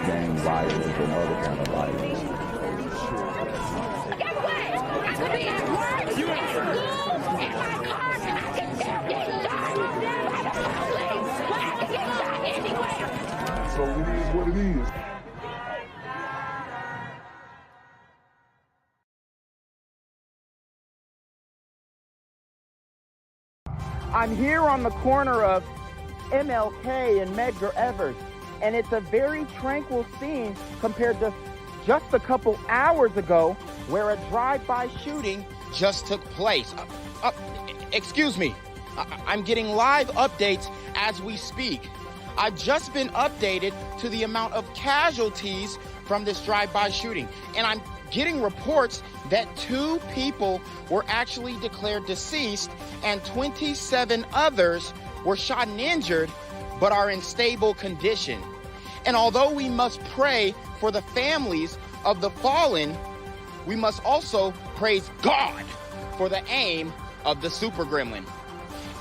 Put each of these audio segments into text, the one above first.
gang violence and other kind of violence. Get away! I could be at work, at school, in my car, and I can still get shot by the police. Well, I can get shot anywhere. So it is what it is. I'm here on the corner of MLK and Medgar Evers, and it's a very tranquil scene compared to just a couple hours ago where a drive-by shooting just took place. Excuse me, I'm getting live updates as we speak. I've just been updated to the amount of casualties from this drive-by shooting, and I'm getting reports that 2 people were actually declared deceased and 27 others were shot and injured but are in stable condition. And although we must pray for the families of the fallen, we must also praise God for the aim of the super gremlin.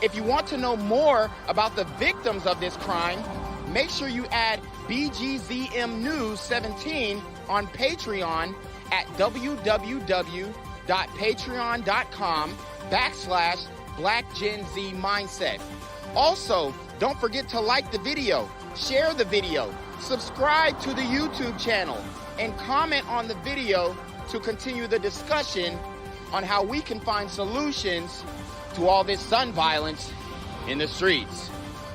If you want to know more about the victims of this crime, make sure you add BGZM News 17 on Patreon at www.patreon.com/blackgenzmindset. Also, don't forget to like the video, share the video, subscribe to the YouTube channel, and comment on the video to continue the discussion on how we can find solutions to all this gun violence in the streets.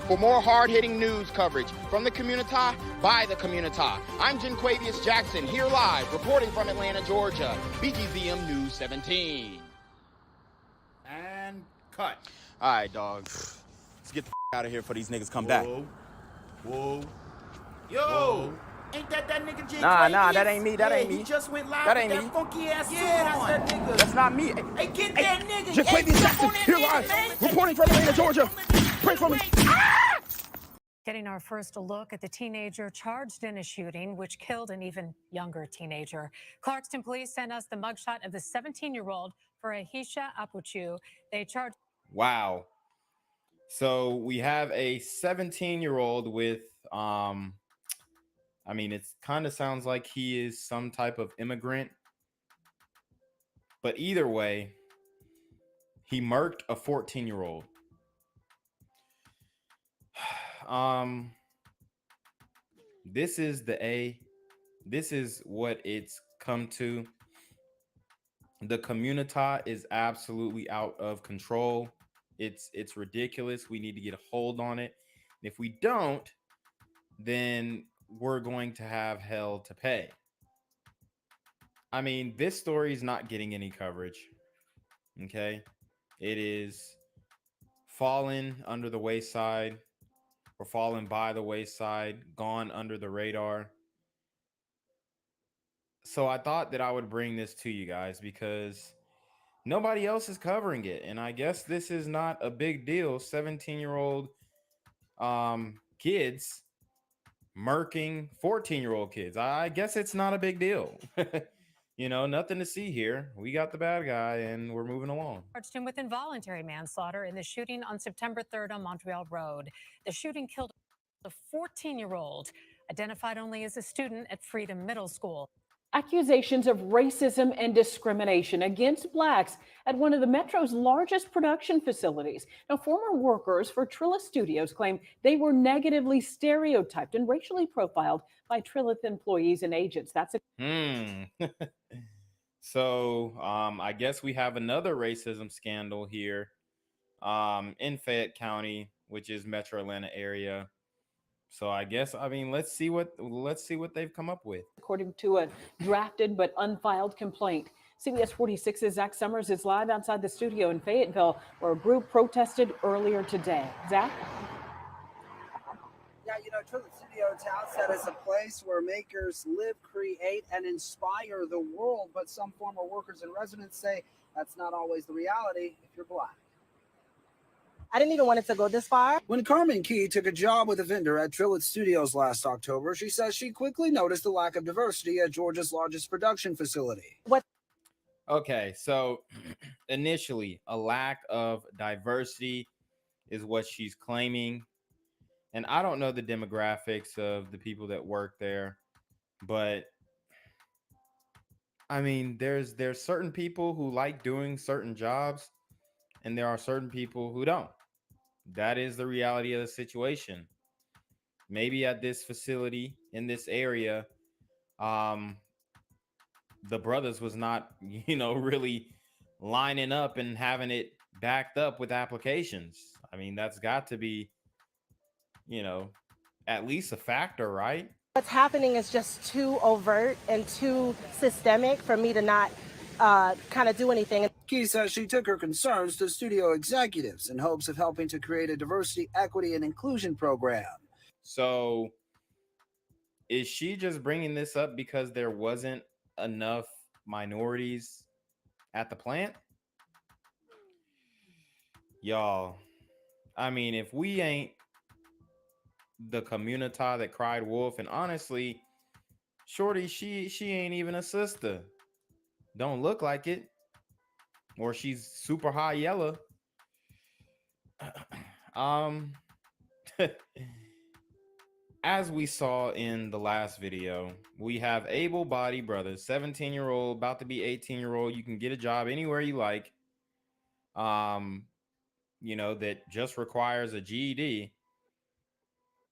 For more hard-hitting news coverage from the community, by the community, I'm Janquavius Jackson, here live, reporting from Atlanta, Georgia, BGZM News 17. And cut. All right, dog. Let's get the out of here before these niggas come back. Whoa. Yo! Whoa. Ain't that nigga J? Nah, that ain't me. That ain't me. He just went live That with ain't that me. funky ass suit That's on. that nigga. That's not me. Hey, get that nigga. Janquavius Jackson, here live, reporting from Atlanta, Georgia. Pray for me. Getting our first look at the teenager charged in a shooting which killed an even younger teenager. Clarkston police sent us the mugshot of the 17-year-old for Ahisha Apuchu. They charged. Wow. So we have a 17-year-old with, I mean, it kind of sounds like he is some type of immigrant. But either way, he murked a 14-year-old. This is what it's come to. The community is absolutely out of control. It's ridiculous. We need to get a hold on it. And if we don't, then we're going to have hell to pay. I mean, this story is not getting any coverage. Okay? It is fallen under the wayside, or fallen by the wayside, gone under the radar. So I thought that I would bring this to you guys because nobody else is covering it. And I guess this is not a big deal. 17-year-old kids murking 14-year-old kids. I guess it's not a big deal. You know, nothing to see here. We got the bad guy and we're moving along. Charged him with involuntary manslaughter in the shooting on September 3rd on Montreal Road. The shooting killed a 14-year-old, identified only as a student at Freedom Middle School. Accusations of racism and discrimination against blacks at one of the Metro's largest production facilities. Now, former workers for Trilla Studios claim they were negatively stereotyped and racially profiled by Trilla employees and agents. That's a So I guess we have another racism scandal here in Fayette County, which is Metro Atlanta area. So I guess, I mean, let's see what they've come up with. according to a drafted but unfiled complaint. CBS 46's Zach Summers is live outside the studio in Fayetteville, where a group protested earlier today. Zach? Yeah, you know, Trilla Studio Town set is a place where makers live, create, and inspire the world. But some former workers and residents say that's not always the reality if you're black. I didn't even want it to go this far. When Carmen Key took a job with a vendor at Trilla Studios last October, she says she quickly noticed the lack of diversity at Georgia's largest production facility. Okay, so initially, a lack of diversity is what she's claiming. And I don't know the demographics of the people that work there. But I mean, there's certain people who like doing certain jobs, and there are certain people who don't. That is the reality of the situation. Maybe at this facility in this area, um, the brothers was not, really lining up and having it backed up with applications. I mean, that's got to be, you know, at least a factor, right? What's happening is just too overt and too systemic for me to not kind of do anything. Key says she took her concerns to studio executives in hopes of helping to create a diversity, equity, and inclusion program. So is she just bringing this up because there wasn't enough minorities at the plant? Y'all, I mean, if we ain't the community that cried wolf, and honestly, Shorty, she ain't even a sister. Don't look like it. Or she's super high yellow. As we saw in the last video, we have able-bodied brothers, 17-year-old, about to be 18-year-old. You can get a job anywhere you like. That just requires a GED.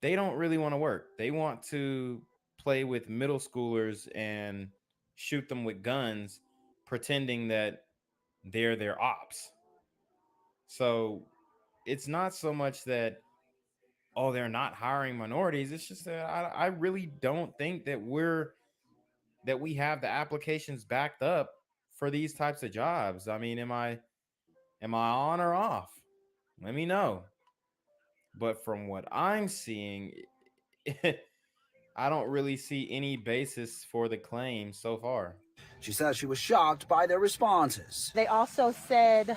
They don't really want to work. They want to play with middle schoolers and shoot them with guns, pretending that they're their ops. So it's not so much that, oh, they're not hiring minorities. It's just that I really don't think that we have the applications backed up for these types of jobs. I mean, am I on or off? Let me know. But from what I'm seeing, I don't really see any basis for the claim so far. She says she was shocked by their responses. They also said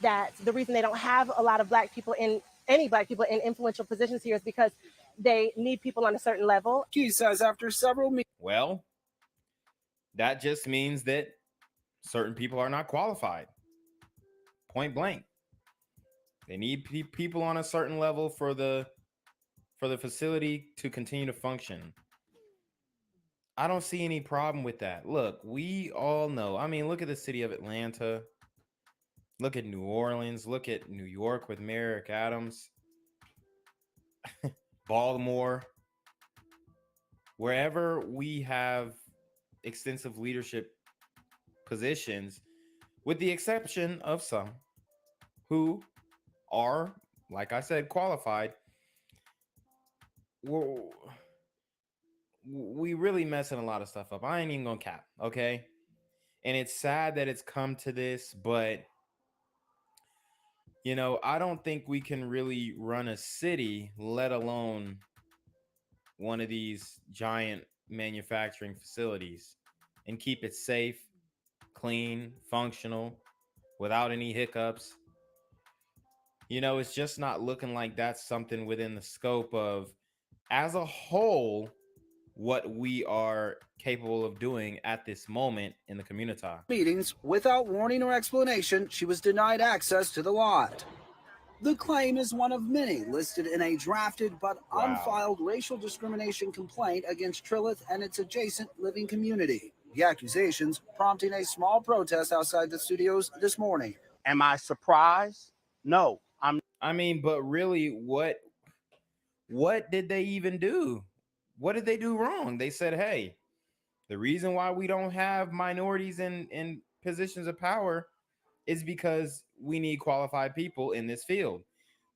that the reason they don't have a lot of black people in influential positions here is because they need people on a certain level. Key says after several well, that just means that certain people are not qualified. Point blank. They need people on a certain level for the facility to continue to function. I don't see any problem with that. Look, we all know. I mean, look at the city of Atlanta. Look at New Orleans. Look at New York with Mayor Eric Adams. Baltimore. Wherever we have extensive leadership positions, with the exception of some who are, like I said, qualified, we really messing a lot of stuff up. I ain't even gonna cap, okay? And it's sad that it's come to this, but I don't think we can really run a city, let alone one of these giant manufacturing facilities, and keep it safe, clean, functional, without any hiccups. It's just not looking like that's something within the scope of, as a whole, what we are capable of doing at this moment in the community. Meetings without warning or explanation, she was denied access to the lot. The claim is one of many listed in a drafted but unfiled racial discrimination complaint against Trilith and its adjacent living community. The accusations prompting a small protest outside the studios this morning. Am I surprised? No, I mean, but really, what did they even do? What did they do wrong? They said, hey, the reason why we don't have minorities in positions of power is because we need qualified people in this field.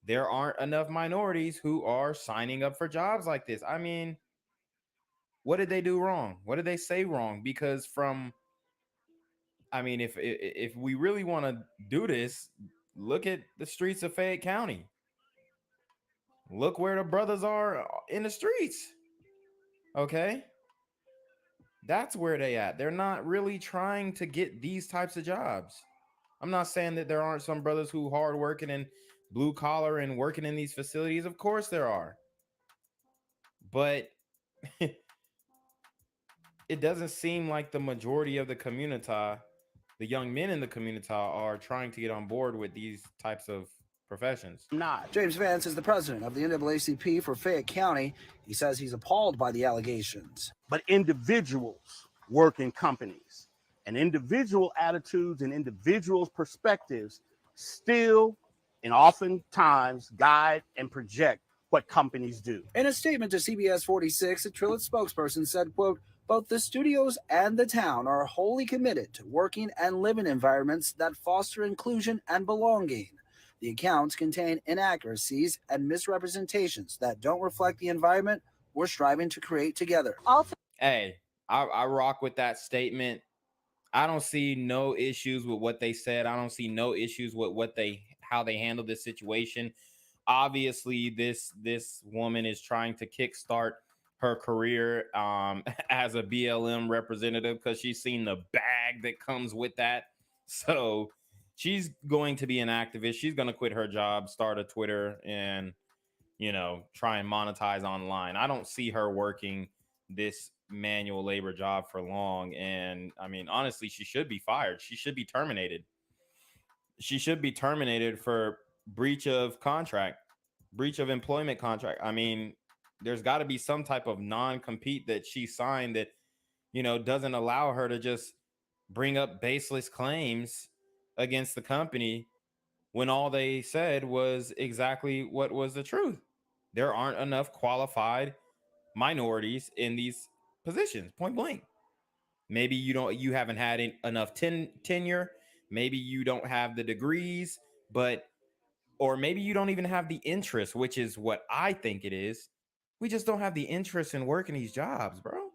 There aren't enough minorities who are signing up for jobs like this. I mean, what did they do wrong? What did they say wrong? Because if we really want to do this, look at the streets of Fayette County. Look where the brothers are in the streets. Okay? That's where they at. They're not really trying to get these types of jobs. I'm not saying that there aren't some brothers who hard working and blue collar and working in these facilities. Of course there are. But it doesn't seem like the majority of the community, the young men in the community, are trying to get on board with these types of professions. James Vance is the president of the NAACP for Fayette County. He says he's appalled by the allegations. But individuals work in companies, and individual attitudes and individuals' perspectives still and oftentimes guide and project what companies do. In a statement to CBS 46, a Trillet spokesperson said, quote, both the studios and the town are wholly committed to working and living environments that foster inclusion and belonging. The accounts contain inaccuracies and misrepresentations that don't reflect the environment we're striving to create together. Hey, I rock with that statement. I don't see no issues with what they said. I don't see no issues with how they handled this situation. Obviously, this woman is trying to kickstart her career as a BLM representative because she's seen the bag that comes with that. So she's going to be an activist. She's going to quit her job, start a Twitter, and, you know, try and monetize online. I don't see her working this manual labor job for long. And I mean, honestly, she should be fired. She should be terminated. She should be terminated for breach of employment contract. I mean, there's got to be some type of non-compete that she signed that, you know, doesn't allow her to just bring up baseless claims against the company when all they said was exactly what was the truth. There aren't enough qualified minorities in these positions, point blank. Maybe you haven't had enough tenure. Maybe you don't have the degrees, or maybe you don't even have the interest, which is what I think it is. We just don't have the interest in working these jobs, bro.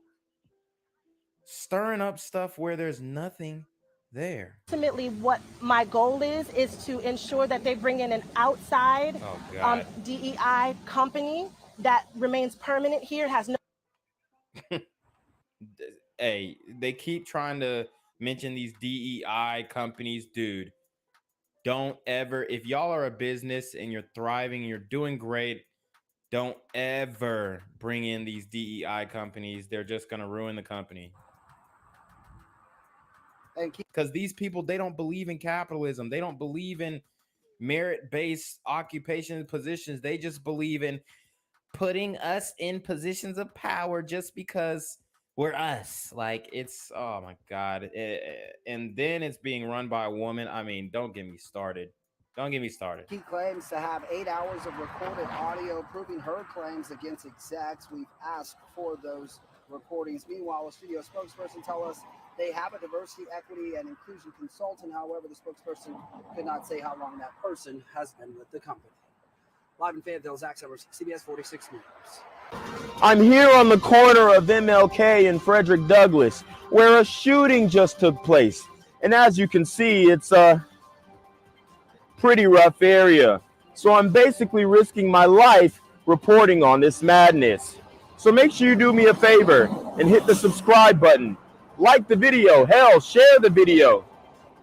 Stirring up stuff where there's nothing there. Ultimately, what my goal is to ensure that they bring in an outside DEI company that remains permanent here, has no. Hey, they keep trying to mention these DEI companies, dude. Don't ever, if y'all are a business and you're thriving, you're doing great, don't ever bring in these DEI companies. They're just going to ruin the company. Because these people, they don't believe in capitalism. They don't believe in merit-based occupation positions. They just believe in putting us in positions of power just because we're us. Like, it's, oh my God. And then it's being run by a woman. I mean, don't get me started. Don't get me started. He claims to have 8 hours of recorded audio proving her claims against execs. We've asked for those recordings. Meanwhile, a studio spokesperson tells us they have a diversity, equity, and inclusion consultant. However, the spokesperson could not say how long that person has been with the company. Live in Fayetteville, Zach Summers, CBS 46 News. I'm here on the corner of MLK and Frederick Douglass, where a shooting just took place. And as you can see, it's a pretty rough area. So I'm basically risking my life reporting on this madness. So make sure you do me a favor and hit the subscribe button. Like the video, hell, share the video.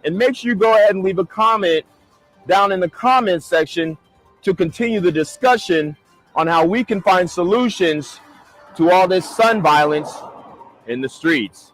And make sure you go ahead and leave a comment down in the comment section to continue the discussion on how we can find solutions to all this son violence in the streets.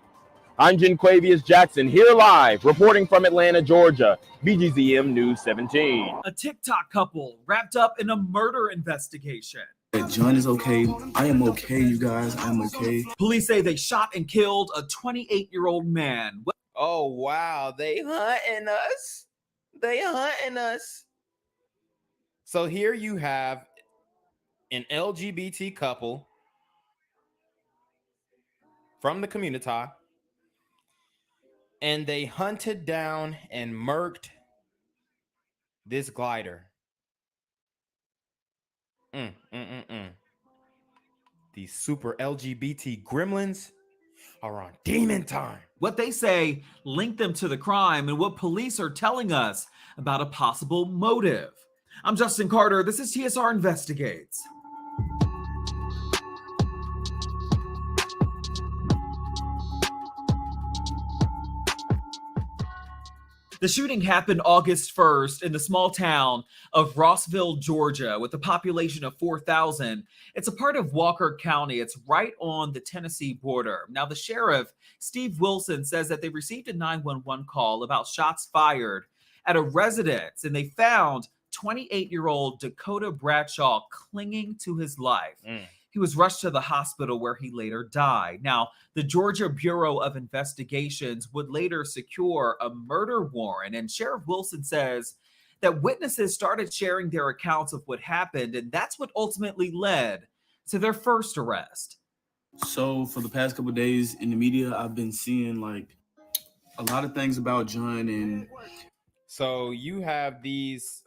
I'm Jenquavius Jackson, here live, reporting from Atlanta, Georgia, BGZM News 17. A TikTok couple wrapped up in a murder investigation. John is okay. I am okay, you guys. I'm okay. Police say they shot and killed a 28-year-old man. Oh, wow. They hunting us. They hunting us. So here you have an LGBT couple from the community, and they hunted down and murked this glider. These super LGBT gremlins are on demon time. What they say linked them to the crime and what police are telling us about a possible motive. I'm Justin Carter. This is TSR Investigates. The shooting happened August 1st in the small town of Rossville, Georgia, with a population of 4,000. It's a part of Walker County. It's right on the Tennessee border. Now, the sheriff, Steve Wilson, says that they received a 911 call about shots fired at a residence, and they found 28-year-old Dakota Bradshaw clinging to his life. He was rushed to the hospital where he later died. Now, the Georgia Bureau of Investigations would later secure a murder warrant, and Sheriff Wilson says that witnesses started sharing their accounts of what happened, and that's what ultimately led to their first arrest. So for the past couple of days in the media, I've been seeing like a lot of things about John, and so you have these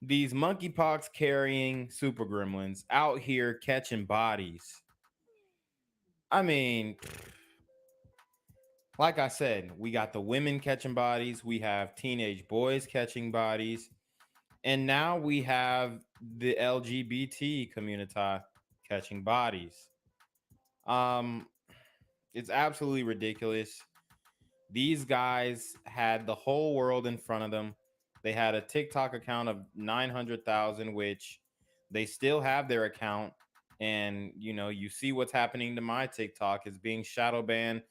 these monkeypox carrying super gremlins out here catching bodies. I mean, like I said, we got the women catching bodies, we have teenage boys catching bodies, and now we have the LGBT community catching bodies. It's absolutely ridiculous. These guys had the whole world in front of them. They had a TikTok account of 900,000, which they still have their account. And, you know, you see what's happening to my TikTok is being shadow banned,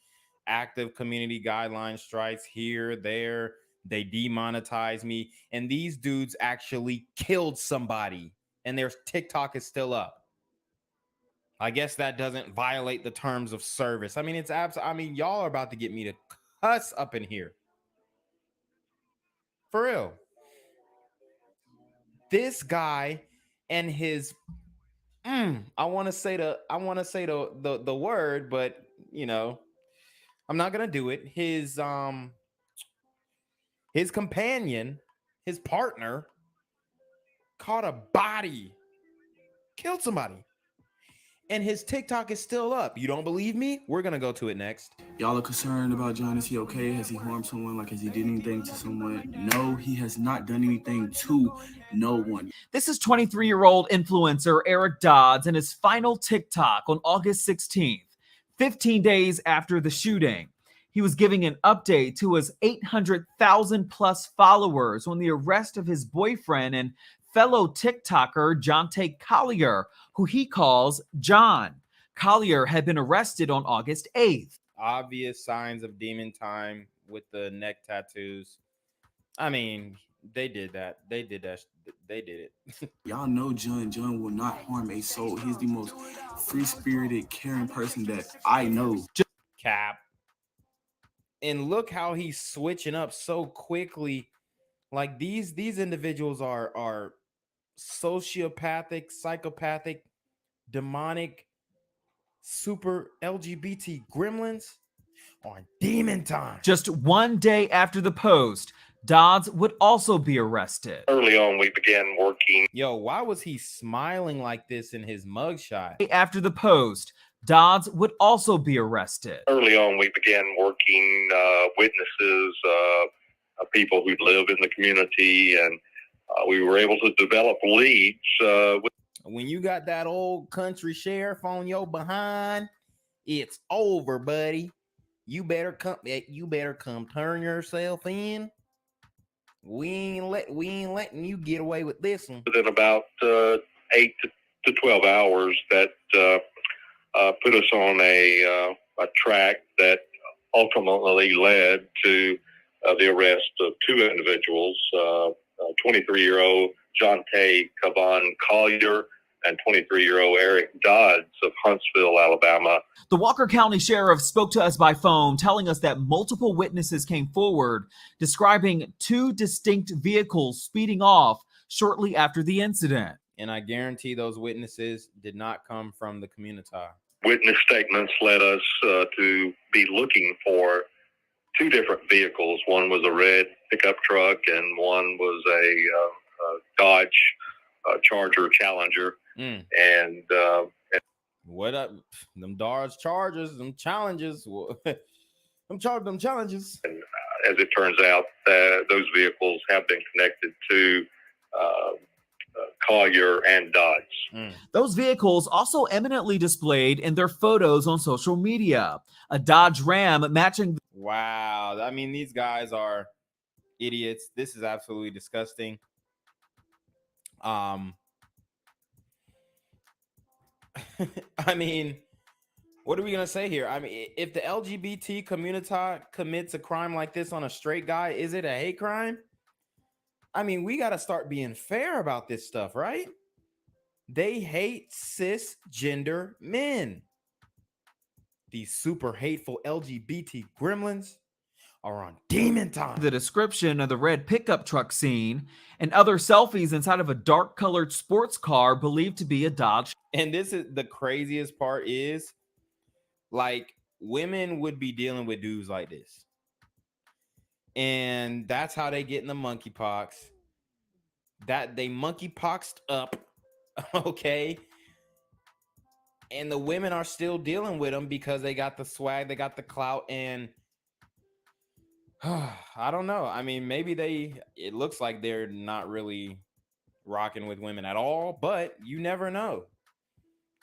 active community guideline strikes here, there. They demonetize me. And these dudes actually killed somebody and their TikTok is still up. I guess that doesn't violate the terms of service. I mean, it's I mean, y'all are about to get me to cuss up in here. For real. This guy and his I want to say the word, but you know, I'm not going to do it. His companion, his partner caught a body, killed somebody. And his TikTok is still up. You don't believe me? We're going to go to it next. Y'all are concerned about John. Is he okay? Has he harmed someone? Like, has he did anything to someone? No, he has not done anything to no one. This is 23-year-old influencer Eric Dodds in his final TikTok on August 16th, 15 days after the shooting. He was giving an update to his 800,000 plus followers on the arrest of his boyfriend and fellow TikToker Jonte Collier, who he calls John. Collier had been arrested on August 8th. Obvious signs of demon time with the neck tattoos. I mean, they did that. They did it. Y'all know John will not harm a soul. He's the most free-spirited, caring person that I know. Cap. And look how he's switching up so quickly. Like these individuals are sociopathic, psychopathic, demonic, super LGBT gremlins on demon time. Just one day after the post, Dodds would also be arrested. Early on, we began working. Yo, why was he smiling like this in his mugshot? After the post, Dodds would also be arrested. Early on, we began working witnesses, people who live in the community, and we were able to develop leads. When you got that old country sheriff on your behind, it's over, buddy. You better come turn yourself in. We ain't letting you get away with this one. Within about 8 to 12 hours, that put us on a track that ultimately led to the arrest of two individuals, 23-year-old Jonte Collier and 23-year-old Eric Dodds of Huntsville, Alabama. The Walker County Sheriff spoke to us by phone, telling us that multiple witnesses came forward, describing two distinct vehicles speeding off shortly after the incident. And I guarantee those witnesses did not come from the community. Witness statements led us to be looking for two different vehicles. One was a red pickup truck and one was a Dodge Charger Challenger. And what up? Them Dodge Chargers, them Challengers, them Challenges. And as it turns out, those vehicles have been connected to Collier and Dodds. Those vehicles also eminently displayed in their photos on social media. A Dodge Ram matching. Wow. I mean, these guys are idiots. This is absolutely disgusting. I mean, what are we going to say here? I mean, if the LGBT community commits a crime like this on a straight guy, is it a hate crime? I mean, we got to start being fair about this stuff, right? They hate cisgender men. These super hateful LGBT gremlins are on demon time. The description of the red pickup truck scene and other selfies inside of a dark colored sports car believed to be a Dodge. And this is the craziest part is, like, women would be dealing with dudes like this. And that's how they get in the monkeypox. That they monkeypoxed up, okay? And the women are still dealing with them because they got the swag, they got the clout, and I don't know. I mean, maybe it looks like they're not really rocking with women at all, but you never know.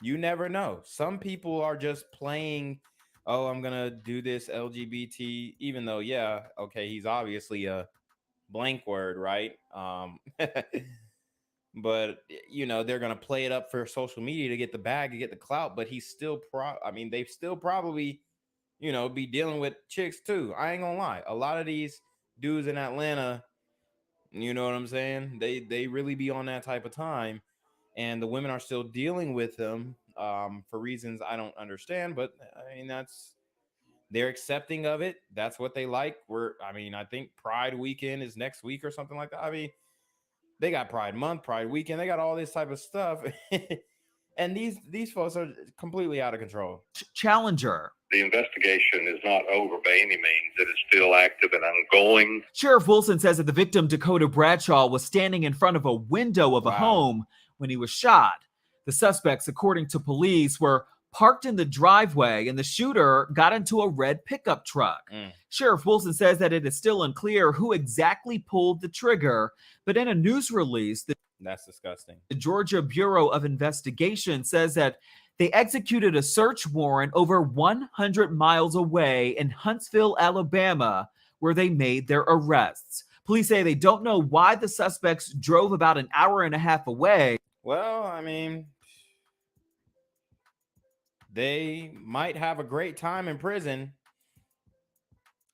You never know. Some people are just playing, oh, I'm gonna do this LGBT, even though, yeah, okay, he's obviously a blank word, right? But you know, they're gonna play it up for social media to get the bag, to get the clout, but he's still they still probably, you know, be dealing with chicks too. I ain't gonna lie. A lot of these dudes in Atlanta, you know what I'm saying? They really be on that type of time, and the women are still dealing with them for reasons I don't understand. But I mean, they're accepting of it. That's what they like. I think Pride weekend is next week or something like that. I mean, they got Pride Month, Pride weekend. They got all this type of stuff. And these folks are completely out of control. Challenger. The investigation is not over by any means. It is still active and ongoing. Sheriff Wilson says that the victim, Dakota Bradshaw, was standing in front of a window of a home when he was shot. The suspects, according to police, were parked in the driveway and the shooter got into a red pickup truck. Sheriff Wilson says that it is still unclear who exactly pulled the trigger, but in a news release, that's disgusting. The Georgia Bureau of Investigation says that they executed a search warrant over 100 miles away in Huntsville, Alabama, where they made their arrests. Police say they don't know why the suspects drove about an hour and a half away. Well, I mean, they might have a great time in prison.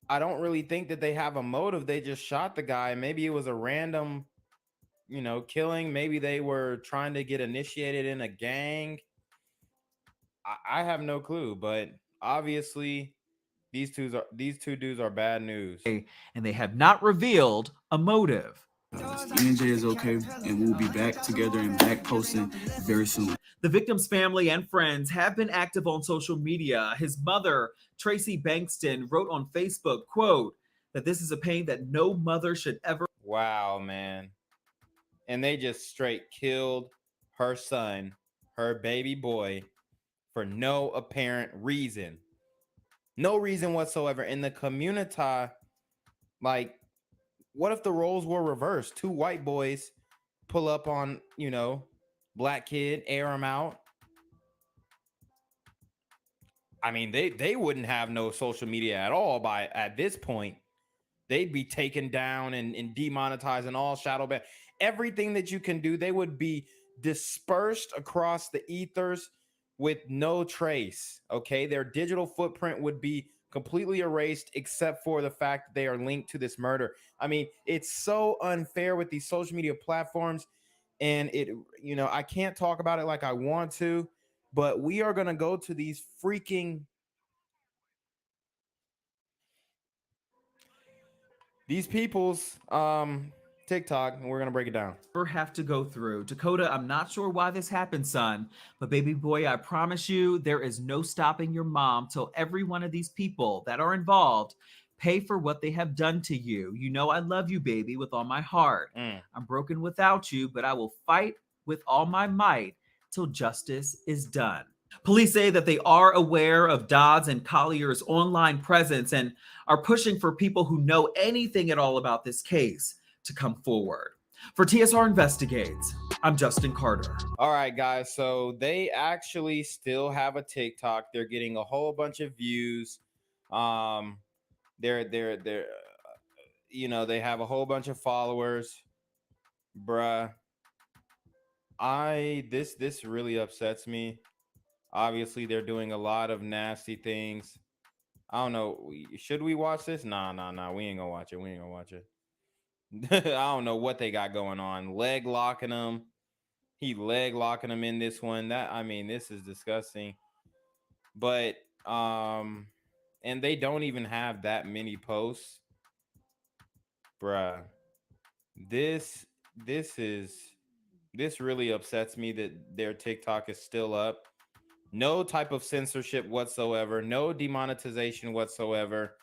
I don't really think that they have a motive. They just shot the guy. Maybe it was a random, you know, killing. Maybe they were trying to get initiated in a gang. I have no clue, but obviously these two dudes are bad news. And they have not revealed a motive. ENJ is okay, and we'll be back together and back posting very soon. The victim's family and friends have been active on social media. His mother, Tracy Bankston, wrote on Facebook, quote, that this is a pain that no mother should ever. Wow, man. And they just straight killed her son, her baby boy, for no apparent reason. No reason whatsoever. In the community, like, what if the roles were reversed? Two white boys pull up on, you know, black kid, air him out. I mean, they wouldn't have no social media at all at this point. They'd be taken down and demonetized and all shadow ban. Everything that you can do, they would be dispersed across the ethers with no trace. Okay, their digital footprint would be completely erased, except for the fact that they are linked to this murder. I mean, it's so unfair with these social media platforms, and I can't talk about it like I want to, but we are gonna go to these freaking people's TikTok, and we're gonna break it down. Have to go through. Dakota, I'm not sure why this happened, son, but baby boy, I promise you there is no stopping your mom till every one of these people that are involved pay for what they have done to you. You know I love you, baby, with all my heart. I'm broken without you, but I will fight with all my might till justice is done. Police say that they are aware of Dodds and Collier's online presence and are pushing for people who know anything at all about this case to come forward. For TSR Investigates, I'm Justin Carter. All right, guys. So they actually still have a TikTok. They're getting a whole bunch of views. They're they have a whole bunch of followers. Bruh. This really upsets me. Obviously, they're doing a lot of nasty things. I don't know. Should we watch this? Nah. We ain't gonna watch it. I don't know what they got going on. Leg locking him. He leg locking him in this one. I mean, this is disgusting. But and they don't even have that many posts. Bruh. This really upsets me that their TikTok is still up. No type of censorship whatsoever, no demonetization whatsoever,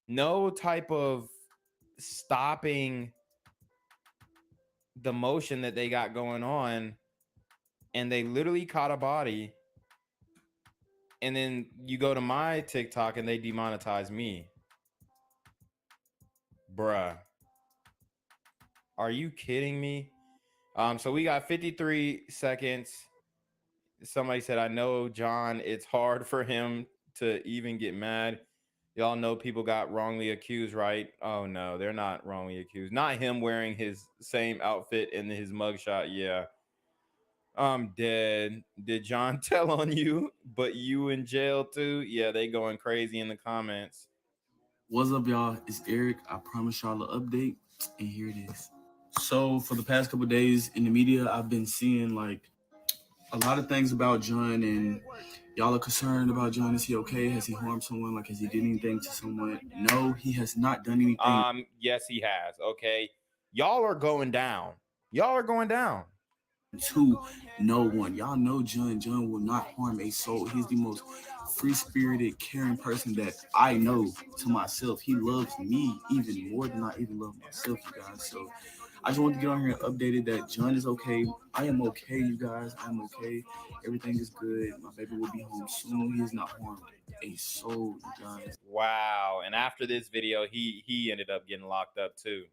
no type of stopping the motion that they got going on. And they literally caught a body. And then you go to my TikTok and they demonetize me. Bruh. Are you kidding me? So we got 53 seconds. Somebody said, I know, John, it's hard for him to even get mad. Y'all know people got wrongly accused, right? Oh, no, they're not wrongly accused. Not him wearing his same outfit in his mugshot. Yeah. I'm dead. Did John tell on you, but you in jail too? Yeah, they going crazy in the comments. What's up, y'all? It's Eric. I promise y'all an update, and here it is. So for the past couple of days in the media, I've been seeing like a lot of things about John, and y'all are concerned about John. Is he okay? Has he harmed someone? Like, has he did anything to someone? No, he has not done anything. Yes, he has. Okay, y'all are going down. Y'all are going down. To no one. Y'all know John. John will not harm a soul. He's the most free-spirited, caring person that I know to myself. He loves me even more than I even love myself, you guys. So I just wanted to get on here and update it that John is okay. I am okay, you guys. I'm okay. Everything is good. My baby will be home soon. He has not harmed a soul, you guys. Wow. And after this video, he ended up getting locked up too.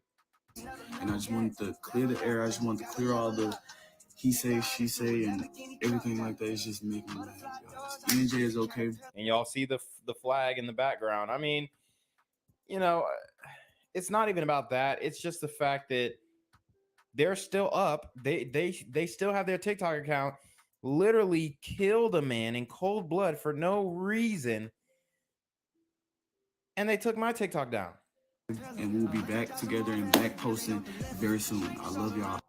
And I just wanted to clear the air. I just wanted to clear all the he say, she say, and everything like that. Is just making me mad, guys. ENJ is okay. And y'all see the flag in the background. I mean, you know, it's not even about that. It's just the fact that they're still up. They still have their TikTok account. Literally killed a man in cold blood for no reason. And they took my TikTok down. And we'll be back together and back posting very soon. I love y'all.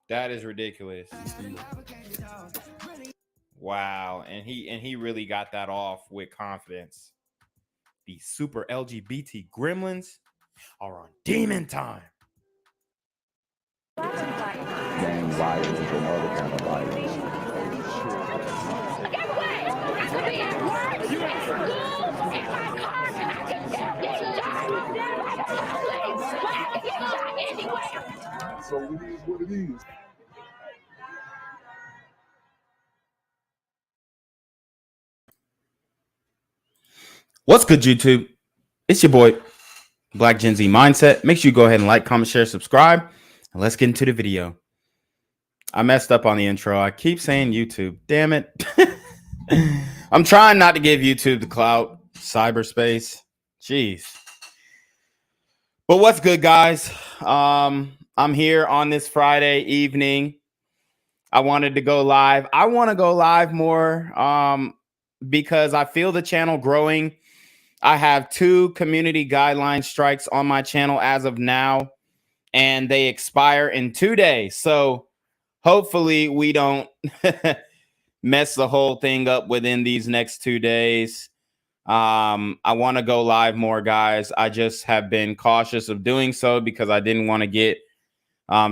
That is ridiculous. Wow. And he really got that off with confidence. The super LGBT gremlins are on demon time. Gang violence and other kind of violence. Guess what? I could be at work, at school, in my car, and I can still get shot by the police. But I can get shot anywhere. So it is what it is. What's good, YouTube? It's your boy, Black Gen Z Mindset. Make sure you go ahead and like, comment, share, subscribe, and let's get into the video. I messed up on the intro. I keep saying YouTube. Damn it. I'm trying not to give YouTube the clout. Cyberspace. Jeez. But what's good, guys? I'm here on this Friday evening. I wanted to go live. I want to go live more because I feel the channel growing. I have 2 community guideline strikes on my channel as of now, and they expire in 2 days. So hopefully we don't mess the whole thing up within these next 2 days. I want to go live more, guys. I just have been cautious of doing so because I didn't want to get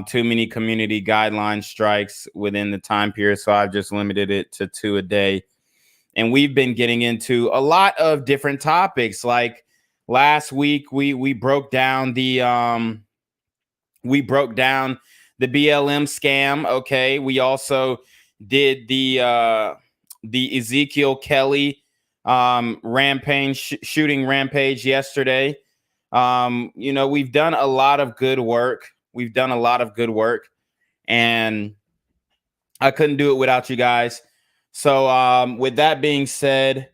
too many community guideline strikes within the time period. So I've just limited it to 2 a day. And we've been getting into a lot of different topics. Like last week, we broke down the BLM scam. Okay, we also did the Ezekiel Kelly shooting rampage yesterday. You know, we've done a lot of good work. And I couldn't do it without you guys. So with that being said,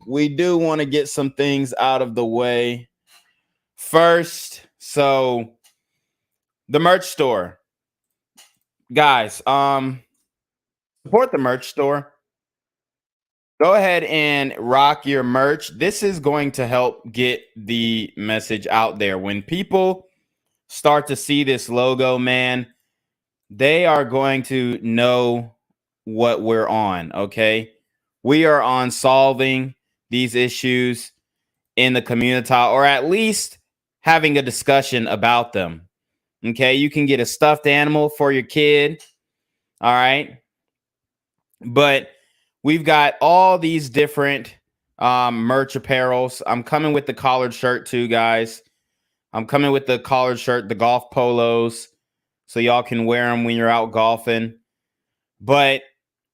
we do want to get some things out of the way first. So the merch store, guys, support the merch store. Go ahead and rock your merch. This is going to help get the message out there. When people start to see this logo, man, they are going to know what we're on. Okay. We are on solving these issues in the community, or at least having a discussion about them. Okay. You can get a stuffed animal for your kid. All right. But we've got all these different merch apparels. I'm coming with the collared shirt too, guys. I'm coming with the collared shirt, the golf polos, so y'all can wear them when you're out golfing. But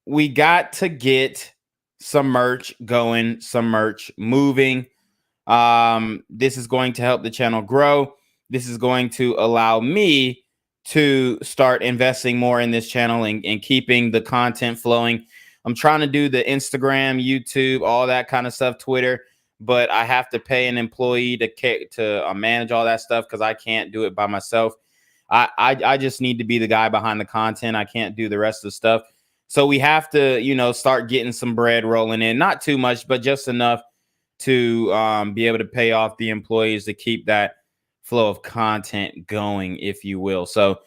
we got to get some merch going, some merch moving. This is going to help the channel grow. This is going to allow me to start investing more in this channel and keeping the content flowing. I'm trying to do the Instagram, YouTube, all that kind of stuff, Twitter, but I have to pay an employee to manage all that stuff because I can't do it by myself. I just need to be the guy behind the content. I can't do the rest of the stuff. So we have to, you know, start getting some bread rolling in. Not too much, but just enough to be able to pay off the employees to keep that flow of content going, if you will. So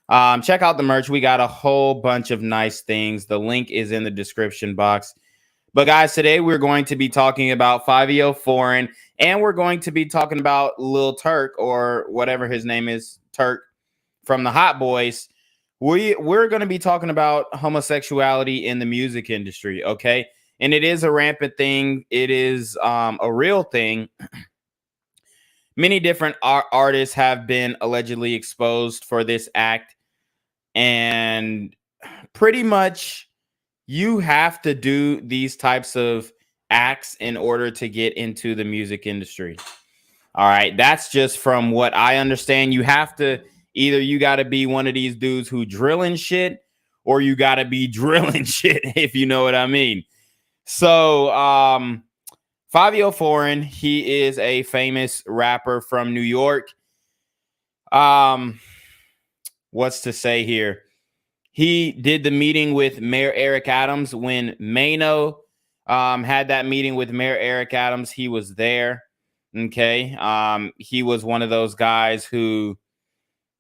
check out the merch. We got a whole bunch of nice things. The link is in the description box. But guys, today we're going to be talking about Fivio Foreign, and we're going to be talking about Lil Turk, or whatever his name is, Turk from the Hot Boys. We're going to be talking about homosexuality in the music industry, okay? And it is a rampant thing. It is a real thing. Many different artists have been allegedly exposed for this act. And pretty much you have to do these types of acts in order to get into the music industry. All right. That's just from what I understand. You have to either you got to be one of these dudes who drilling shit, or you got to be drilling shit, if you know what I mean. So, Fivio Foreign, he is a famous rapper from New York. What's to say here? He did the meeting with Mayor Eric Adams when Mano had that meeting with Mayor Eric Adams. He was there. Okay. He was one of those guys who,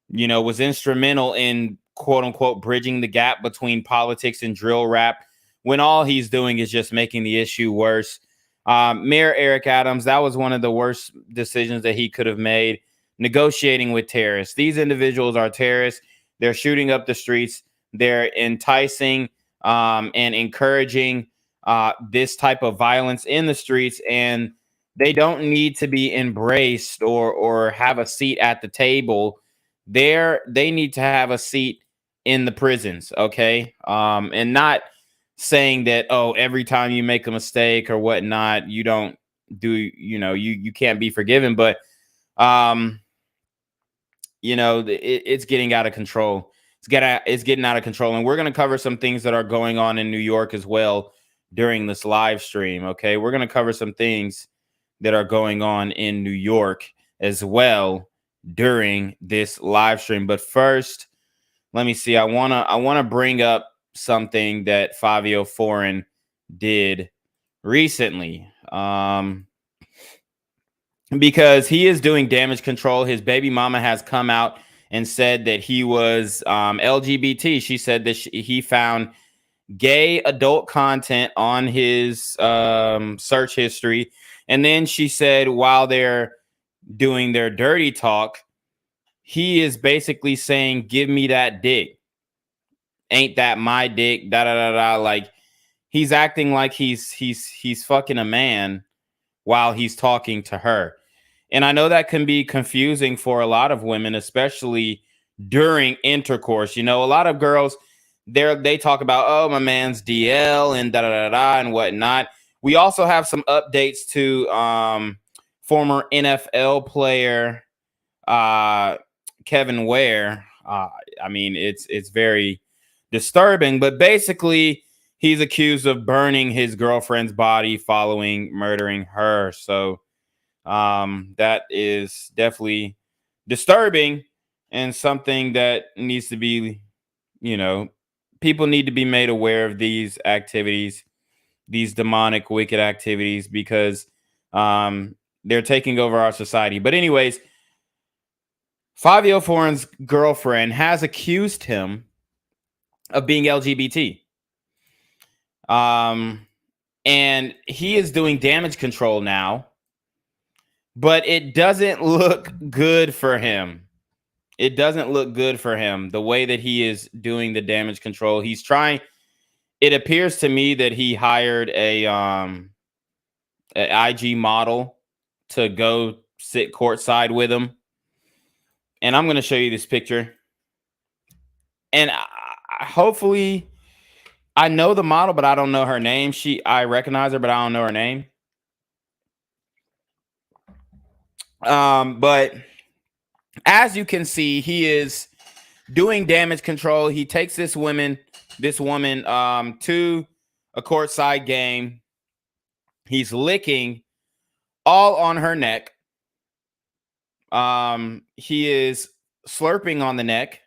you know, was instrumental in quote unquote bridging the gap between politics and drill rap, when all he's doing is just making the issue worse. Mayor Eric Adams, that was one of the worst decisions that he could have made, negotiating with terrorists. These individuals are terrorists. They're shooting up the streets. They're enticing and encouraging this type of violence in the streets, and they don't need to be embraced or have a seat at the table. They need to have a seat in the prisons, okay? And not saying that, oh, every time you make a mistake or whatnot, you don't do, you know, you can't be forgiven. But, you know, it's getting out of control. It's getting out of control. And we're going to cover some things that are going on in New York as well during this live stream, okay? We're going to cover some things that are going on in New York as well during this live stream. But first, let me see. I wanna bring up something that Fivio Foreign did recently, because he is doing damage control. His baby mama has come out and said that he was LGBT. She said that he found gay adult content on his search history, and then she said while they're doing their dirty talk, he is basically saying, give me that dick. Ain't that my dick? Da da da da. Like, he's acting like he's fucking a man while he's talking to her. And I know that can be confusing for a lot of women, especially during intercourse. You know, a lot of girls, they talk about, oh, my man's DL and da da da da and whatnot. We also have some updates to former NFL player Kevin Ware. I mean, it's very disturbing, but basically he's accused of burning his girlfriend's body following murdering her. So that is definitely disturbing and something that needs to be, you know, people need to be made aware of these activities, these demonic, wicked activities, because they're taking over our society. But anyways, Fivio Foreign's girlfriend has accused him of being LGBT. And he is doing damage control now, but it doesn't look good for him. It doesn't look good for him, the way that he is doing the damage control. He's trying. It appears to me that he hired an IG model to go sit courtside with him. And I'm going to show you this picture. And hopefully, I know the model, but I don't know her name. I recognize her, but I don't know her name. But as you can see, he is doing damage control. He takes this woman to a courtside game. He's licking all on her neck. He is slurping on the neck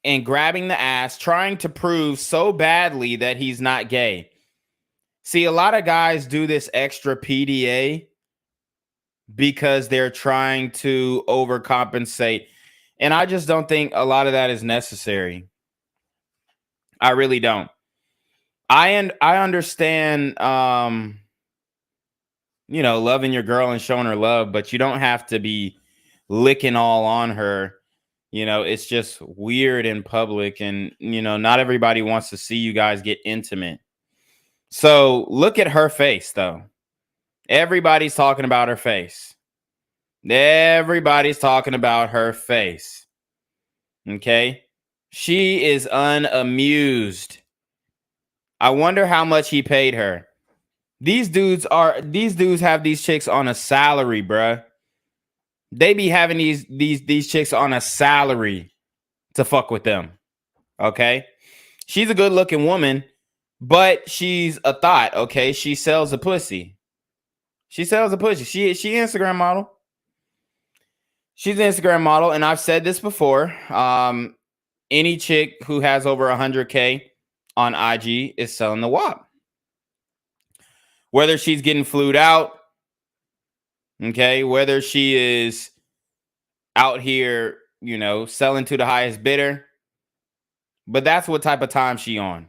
and grabbing the ass, trying to prove so badly that he's not gay. See, a lot of guys do this extra PDA because they're trying to overcompensate. And I just don't think a lot of that is necessary. I really don't. I understand, loving your girl and showing her love, but you don't have to be licking all on her. It's just weird in public, and, not everybody wants to see you guys get intimate. So look at her face, though. Everybody's talking about her face. Everybody's talking about her face. Okay? She is unamused. I wonder how much he paid her. These dudes have these chicks on a salary, bruh. They be having these chicks on a salary to fuck with them. Okay? She's a good-looking woman, but she's a thought, okay? She sells a pussy. She Instagram model. She's an Instagram model, and I've said this before. Any chick who has over 100K on IG is selling the WAP. Whether she's getting flued out, okay, whether she is out here, selling to the highest bidder, but that's what type of time she on.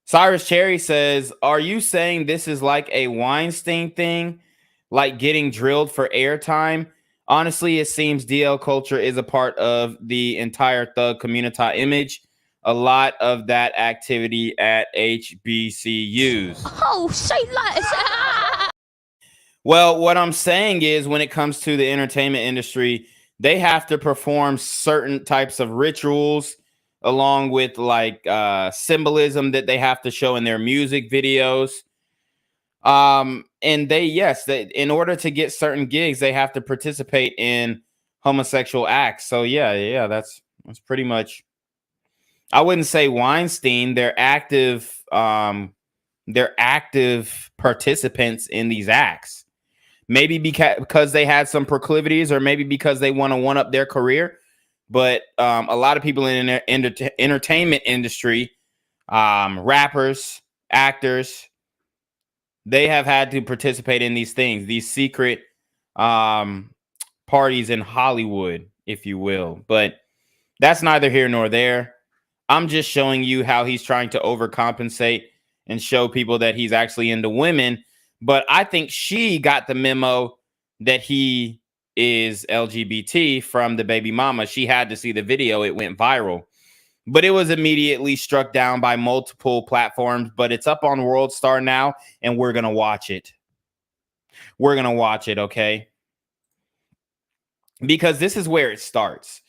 Cyrus Cherry says, are you saying this is like a Weinstein thing, like getting drilled for airtime? Honestly, it seems DL culture is a part of the entire thug community image. A lot of that activity at HBCUs. Oh, say like. Well, what I'm saying is, when it comes to the entertainment industry, they have to perform certain types of rituals, along with symbolism that they have to show in their music videos. And in order to get certain gigs, they have to participate in homosexual acts. So yeah, that's pretty much. I wouldn't say Weinstein. They're active participants in these acts. Maybe because they had some proclivities, or maybe because they want to one-up their career. But a lot of people in the entertainment industry, rappers, actors, they have had to participate in these things, these secret parties in Hollywood, if you will. But that's neither here nor there. I'm just showing you how he's trying to overcompensate and show people that he's actually into women. But I think she got the memo that he is LGBT from the baby mama. She had to see the video. It went viral. But it was immediately struck down by multiple platforms. But it's up on World Star now, and we're going to watch it. We're going to watch it, okay? Because this is where it starts.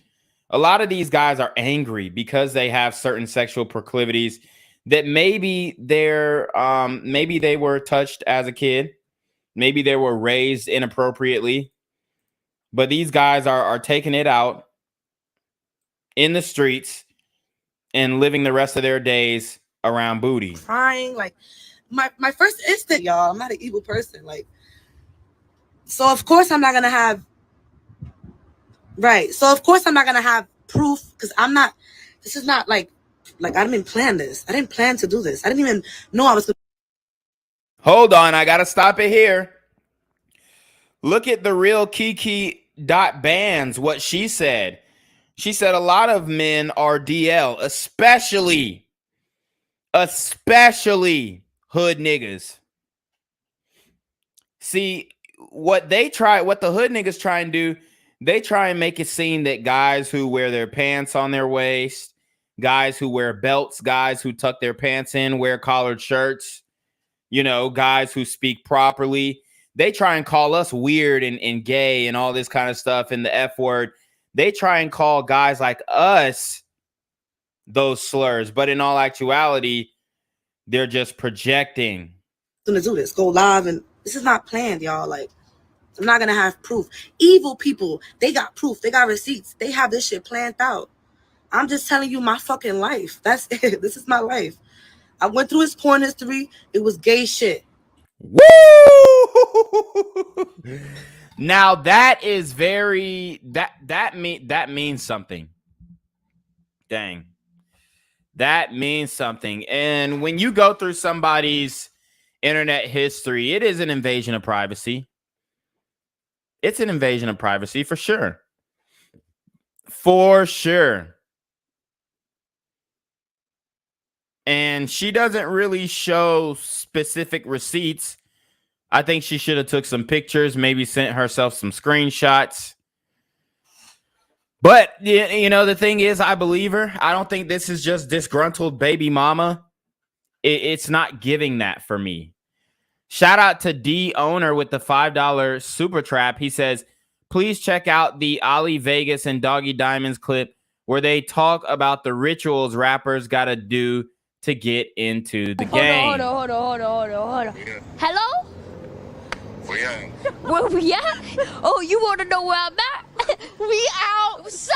A lot of these guys are angry because they have certain sexual proclivities that maybe they were touched as a kid. Maybe they were raised inappropriately. But these guys are taking it out in the streets and living the rest of their days around booty. Crying, like my first instinct, y'all. I'm not an evil person, so of course I'm not gonna have proof, because I'm not. This is not like I didn't plan this. I didn't plan to do this. I didn't even know I was. Hold on, I gotta stop it here. Look at the real Kiki Bands, what she said. She said a lot of men are DL, especially hood niggas. See, what the hood niggas try and do, they try and make it seem that guys who wear their pants on their waist, guys who wear belts, guys who tuck their pants in, wear collared shirts, you know, guys who speak properly, they try and call us weird and gay and all this kind of stuff and the F word. They try and call guys like us those slurs, but in all actuality, they're just projecting. Gonna do this, go live, and this is not planned, y'all. Like, I'm not gonna have proof. Evil people, they got proof, they got receipts, they have this shit planned out. I'm just telling you my fucking life. That's it. This is my life. I went through his porn history. It was gay shit. Woo! Now that is very that means something. Dang. That means something. And when you go through somebody's internet history, it is an invasion of privacy. It's an invasion of privacy for sure. For sure. And she doesn't really show specific receipts. I think she should have took some pictures, maybe sent herself some screenshots. But, you know, the thing is, I believe her. I don't think this is just disgruntled baby mama. It's not giving that for me. Shout out to D Owner with the $5 super trap. He says, please check out the Ali Vegas and Doggy Diamonds clip where they talk about the rituals rappers got to do to get into the game. Hold on. Hello? Where we at? Oh, you want to know where I'm at? We outside!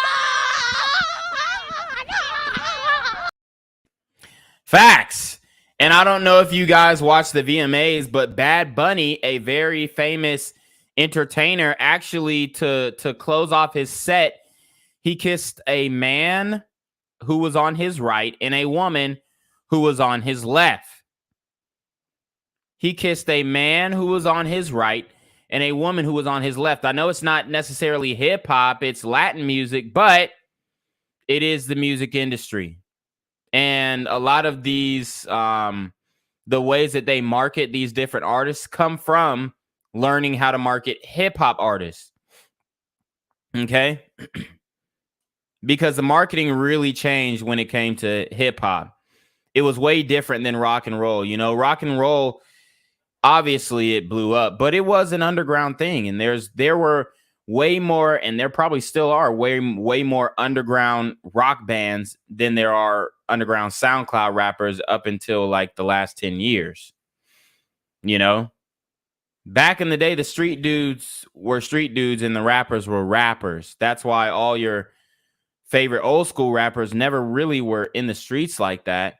Facts. And I don't know if you guys watch the VMAs, but Bad Bunny, a very famous entertainer, actually to close off his set, he kissed a man who was on his right and a woman who was on his left. He kissed a man who was on his right and a woman who was on his left. I know it's not necessarily hip hop, it's Latin music, but it is the music industry. And a lot of these, the ways that they market these different artists come from learning how to market hip hop artists. Okay? Because the marketing really changed when it came to hip hop. It was way different than rock and roll. You know, rock and roll, obviously it blew up, but it was an underground thing. And there were way more, and there probably still are way more underground rock bands than there are underground SoundCloud rappers up until like the last 10 years. You know, back in the day, the street dudes were street dudes and the rappers were rappers. That's why all your favorite old school rappers never really were in the streets like that.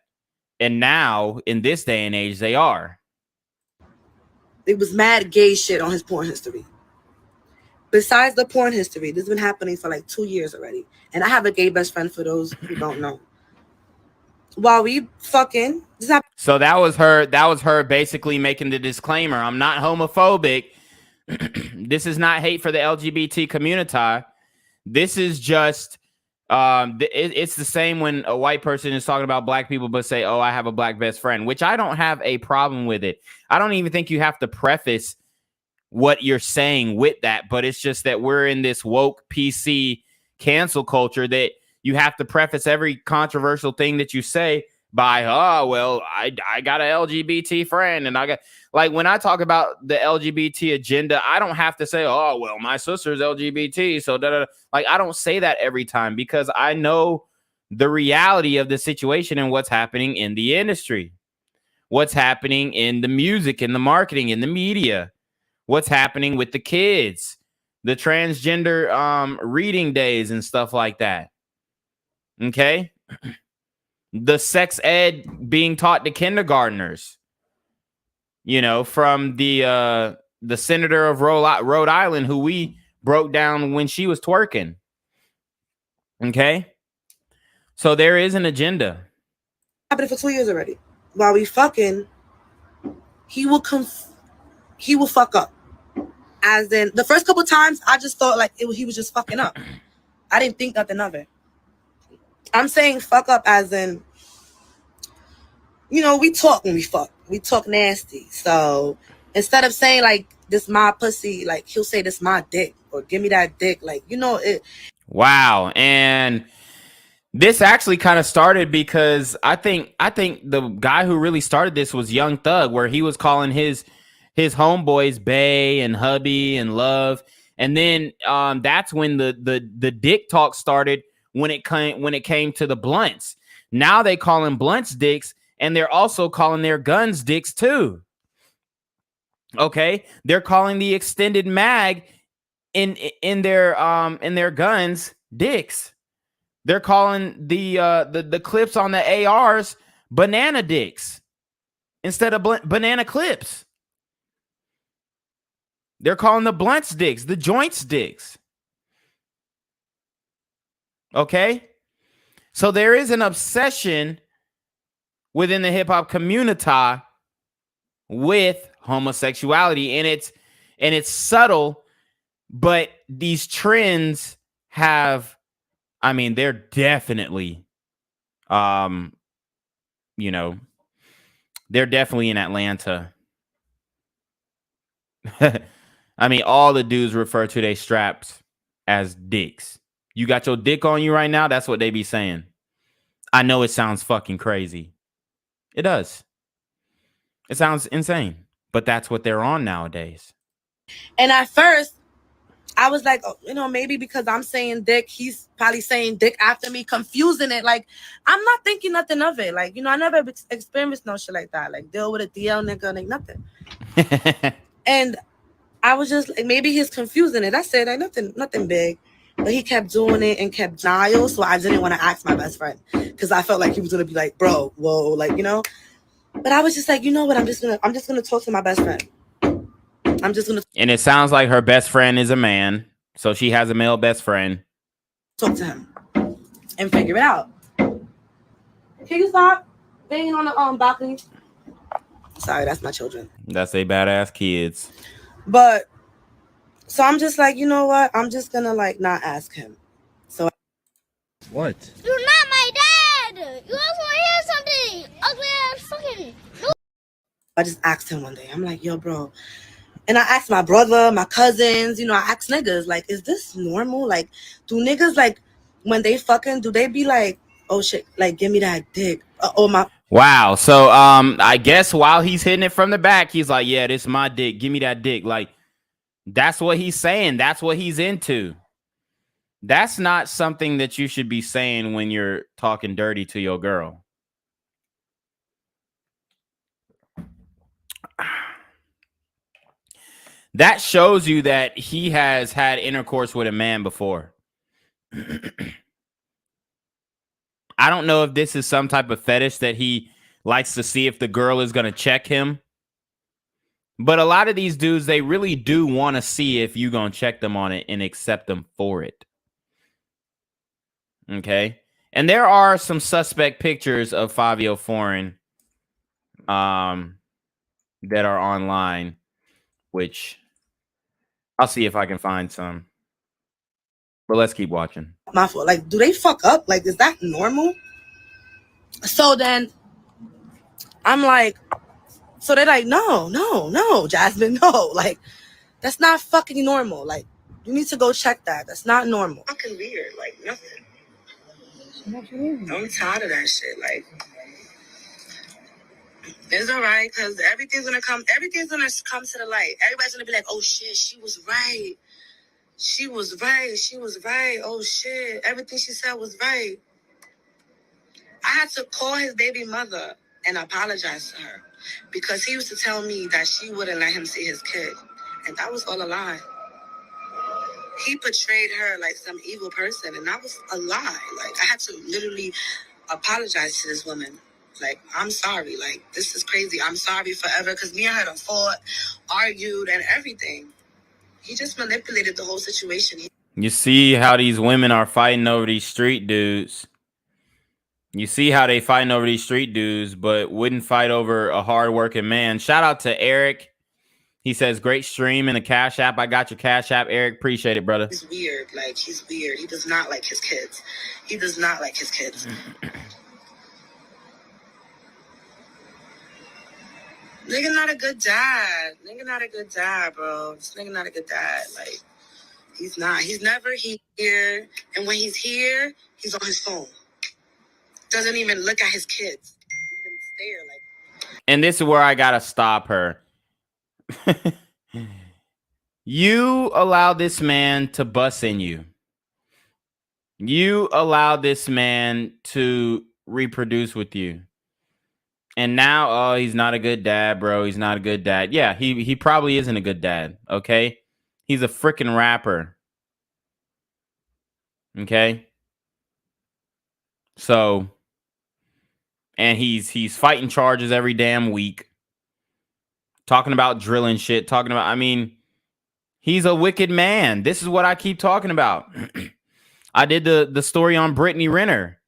And now in this day and age, they are. It was mad gay shit on his porn history. Besides the porn history, this has been happening for like 2 years already. And I have a gay best friend for those who don't know. While we fucking... So that was her basically making the disclaimer. I'm not homophobic. This is not hate for the LGBT community. This is just... it's the same when a white person is talking about black people but say, oh, I have a black best friend, which I don't have a problem with it. I don't even think you have to preface what you're saying with that, but it's just that we're in this woke PC cancel culture that you have to preface every controversial thing that you say by, oh, well, I got an LGBT friend. And I got, like, when I talk about the LGBT agenda, I don't have to say, oh, well, my sister's LGBT. So, like, I don't say that every time because I know the reality of the situation and what's happening in the industry, what's happening in the music, in the marketing, in the media, what's happening with the kids, the transgender reading days and stuff like that. Okay. The sex ed being taught to kindergartners, you know, from the senator of Rhode Island who we broke down when she was twerking. Okay. So there is an agenda. Happened for 2 years already. While we fucking, he will fuck up. as in the first couple times, I just thought like he was just fucking up. I didn't think nothing of it. I'm saying fuck up as in, you know, we talk when we fuck. We talk nasty. So instead of saying like this my pussy, like he'll say this my dick or give me that dick. Like, you know, it. Wow. And this actually kind of started because I think the guy who really started this was Young Thug, where he was calling his homeboys Bay and Hubby and Love. And then that's when the dick talk started when it came to the blunts. Now they call them blunts dicks, and they're also calling their guns dicks too. Okay, they're calling the extended mag in their guns dicks. They're calling the clips on the ARs banana dicks instead of banana clips. They're calling the blunts dicks, the joints dicks. Okay? So there is an obsession within the hip hop community with homosexuality, and it's subtle, but these trends have, I mean, they're definitely you know, they're definitely in Atlanta. I mean, all the dudes refer to their straps as dicks. You got your dick on you right now? That's what they be saying. I know it sounds fucking crazy. It does. It sounds insane. But that's what they're on nowadays. And at first, I was like, oh, you know, maybe because I'm saying dick, he's probably saying dick after me, confusing it. Like, I'm not thinking nothing of it. Like, you know, I never experienced no shit like that. Like, deal with a DL nigga, like nothing. And I was just like, maybe he's confusing it. I said, like, nothing big. But he kept doing it and kept denial. So I didn't want to ask my best friend because I felt like he was going to be like, bro, whoa, like, you know. But I was just like, you know what? I'm just gonna talk to my best friend. And it sounds like her best friend is a man, so she has a male best friend. Talk to him and figure it out. Can you stop banging on the balcony? Sorry, that's my children. That's they badass kids. But so I'm just like, you know what? I'm just gonna like not ask him. So what? You're not my dad. You also want to hear something? Ugly ass fucking. I just asked him one day. I'm like, yo, bro. And I asked my brother, my cousins, you know, I asked niggas, like, is this normal? Like, do niggas, like, when they fucking, do they be like, oh shit, like, give me that dick? Oh, my. Wow. So, I guess while he's hitting it from the back, he's like, yeah, this is my dick. Give me that dick. Like, that's what he's saying. That's what he's into. That's not something that you should be saying when you're talking dirty to your girl. That shows you that he has had intercourse with a man before. I don't know if this is some type of fetish that he likes to see if the girl is going to check him. But a lot of these dudes, they really do want to see if you're going to check them on it and accept them for it. Okay? And there are some suspect pictures of Fivio Foreign that are online, which I'll see if I can find some. But let's keep watching. My fault. Like, do they fuck up? Like, is that normal? So then I'm like, so they're like, no, Jasmine, no. Like, that's not fucking normal. Like, you need to go check that. That's not normal. Fucking weird. Like, nothing. I'm tired of that shit. Like, it's all right, because everything's gonna come to the light. Everybody's gonna be like, oh shit, she was right. She was right. Oh shit. Everything she said was right. I had to call his baby mother and apologize to her because he used to tell me that she wouldn't let him see his kid. And that was all a lie. He portrayed her like some evil person, and that was a lie. Like, I had to literally apologize to this woman. Like, I'm sorry. Like, this is crazy. I'm sorry forever, because me and her done fought, argued, and everything. He just manipulated the whole situation. You see how these women are fighting over these street dudes. You see how they fighting over these street dudes, but wouldn't fight over a hardworking man. Shout out to Eric. He says, great stream in the Cash App. I got your Cash App, Eric. Appreciate it, brother. He's weird. Like, he's weird. He does not like his kids. He does not like his kids. Nigga not a good dad. Nigga not a good dad, bro. This nigga not a good dad. Like, he's not. He's never here. And when he's here, he's on his phone. Doesn't even look at his kids. Even stare, like. And this is where I gotta stop her. You allow this man to bust in you. You allow this man to reproduce with you. And now, oh, he's not a good dad, bro. He's not a good dad. Yeah, he probably isn't a good dad, okay? He's a freaking rapper. Okay? So, and he's fighting charges every damn week. Talking about drilling shit, talking about, I mean, he's a wicked man. This is what I keep talking about. I did the story on Brittany Renner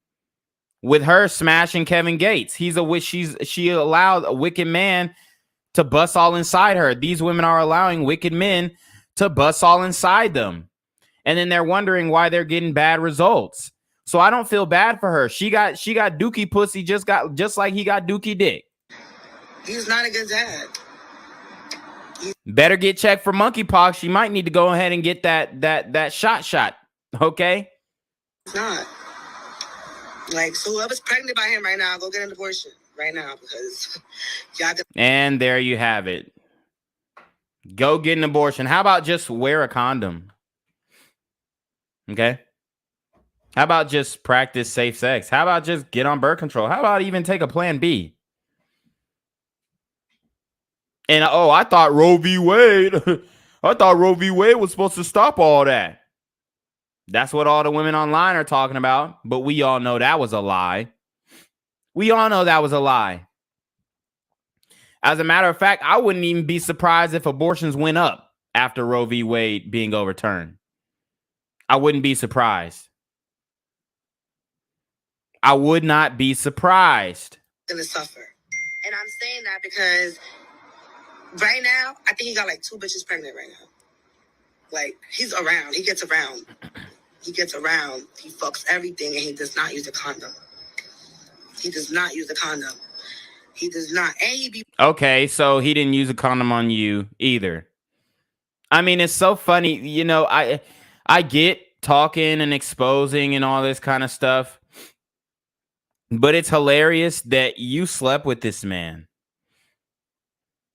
with her smashing Kevin Gates. She allowed a wicked man to bust all inside her. These women are allowing wicked men to bust all inside them. And then they're wondering why they're getting bad results. So I don't feel bad for her. She got dookie pussy just like he got dookie dick. He's not a good dad. Better get checked for monkeypox. She might need to go ahead and get that shot. Okay? It's not. Like, so whoever's pregnant by him right now, go get an abortion right now because y'all. And there you have it. Go get an abortion. How about just wear a condom? Okay? How about just practice safe sex? How about just get on birth control? How about even take a plan B? And I thought Roe v. Wade. I thought Roe v. Wade was supposed to stop all that. That's what all the women online are talking about. But we all know that was a lie. We all know that was a lie. As a matter of fact, I wouldn't even be surprised if abortions went up after Roe v. Wade being overturned. I wouldn't be surprised. I would not be surprised. Gonna suffer. And I'm saying that because right now, I think he got like 2 bitches pregnant right now. Like, he's around. He gets around. He gets around. He fucks everything, and he does not use a condom. He does not use a condom. He does not. And he be... Okay, so he didn't use a condom on you either. I mean, it's so funny. You know, I get talking and exposing and all this kind of stuff. But it's hilarious that you slept with this man.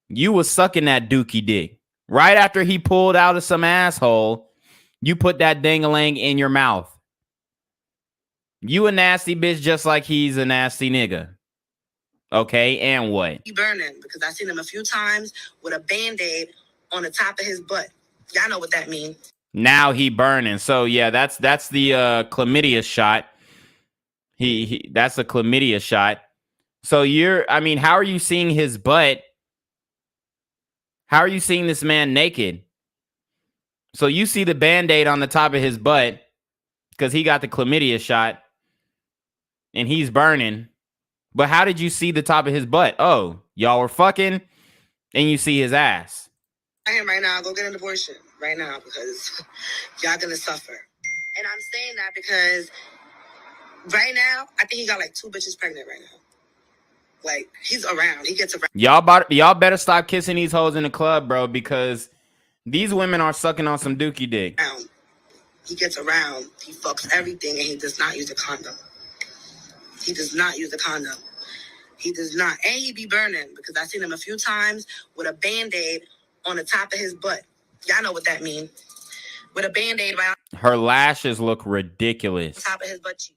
You was sucking that dookie dick. Right after he pulled out of some asshole, you put that ding-a-ling in your mouth. You a nasty bitch just like he's a nasty nigga. Okay, and what? He burning because I seen him a few times with a Band-Aid on the top of his butt. Y'all know what that means. Now he burning. So yeah, that's the chlamydia shot. That's a chlamydia shot. So how are you seeing his butt? How are you seeing this man naked? So you see the Band-Aid on the top of his butt because he got the chlamydia shot and he's burning. But how did you see the top of his butt? Oh, y'all were fucking and you see his ass. I am right now. Go get an abortion right now because y'all gonna suffer. And I'm saying that because right now, I think he got like 2 bitches pregnant right now. Like, he's around. He gets around. Y'all better stop kissing these hoes in the club, bro, because these women are sucking on some dookie dick. He gets around. He fucks everything, and he does not use a condom. He does not use a condom. He does not. And he be burning because I seen him a few times with a Band-Aid on the top of his butt. Y'all know what that means. With a Band-Aid right on her lashes look ridiculous. the top of his butt cheek.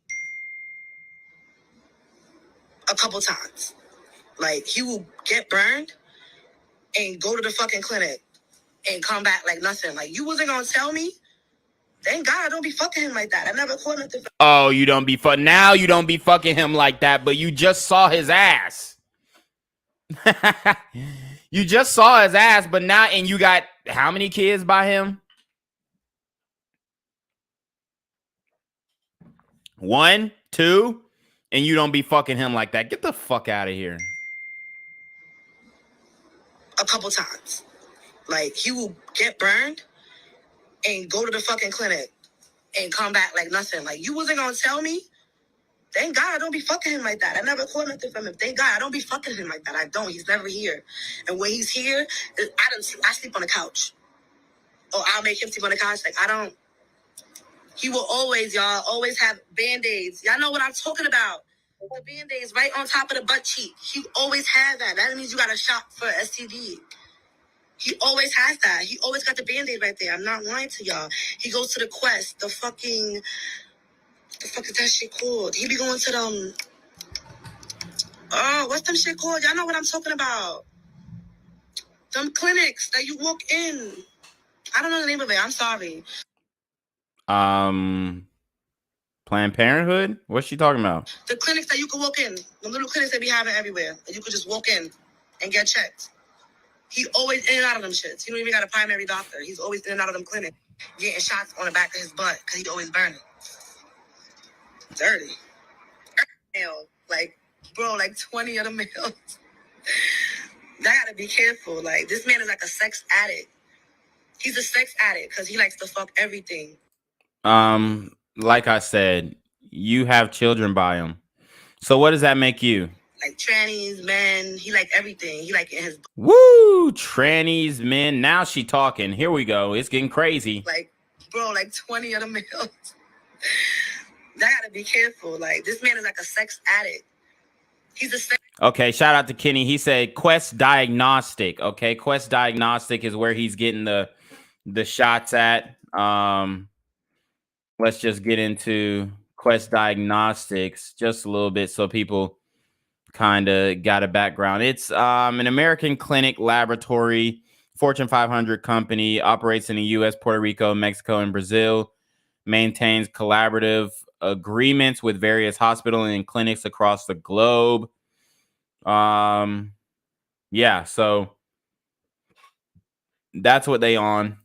A couple times. Like, he will get burned and go to the fucking clinic and come back like nothing. Like, you wasn't gonna tell me? Thank God I don't be fucking him like that. I never caught nothing. Oh, you don't be now you don't be fucking him like that, but you just saw his ass. You just saw his ass, but now, and you got how many kids by him? 1, 2, and you don't be fucking him like that. Get the fuck out of here. A couple times. Like, he will get burned and go to the fucking clinic and come back like nothing. Like, you wasn't gonna tell me? Thank God I don't be fucking him like that. I never caught nothing from him. Thank God I don't be fucking him like that. I don't. He's never here. And when he's here, I sleep on the couch. Or I'll make him sleep on the couch. Like, I don't. He will always, y'all, always have Band-Aids. Y'all know what I'm talking about. The Band-Aids right on top of the butt cheek. He always had that. That means you got a shot for STD. He always has that. He always got the Band-Aid right there. I'm not lying to y'all. He goes to the Quest, the fuck is that shit called? He be going to them, what's them shit called? Y'all know what I'm talking about. Them clinics that you walk in. I don't know the name of it. I'm sorry. Planned Parenthood? What's she talking about? The clinics that you can walk in. The little clinics that be having everywhere. That you could just walk in and get checked. He always in and out of them shits. He don't even got a primary doctor. He's always in and out of them clinics. Getting shots on the back of his butt. Because he always burning. Dirty. Male. Like, bro, like 20 of the males. I gotta be careful. Like, this man is like a sex addict. He's a sex addict because he likes to fuck everything. Like I said, you have children by him. So what does that make you? Like trannies, men, he like everything. He like in his... Woo! Trannies, men. Now she talking. Here we go. It's getting crazy. Like, bro, like 20 of the males. I gotta be careful. Like, this man is like a sex addict. He's a sex... Okay, shout out to Kenny. He said Quest Diagnostic. Okay, Quest Diagnostic is where he's getting the shots at. Let's just get into Quest Diagnostics just a little bit so people kind of got a background. It's an American clinic laboratory, Fortune 500 company, operates in the U.S., Puerto Rico, Mexico, and Brazil, maintains collaborative agreements with various hospitals and clinics across the globe. Yeah, so that's what they on.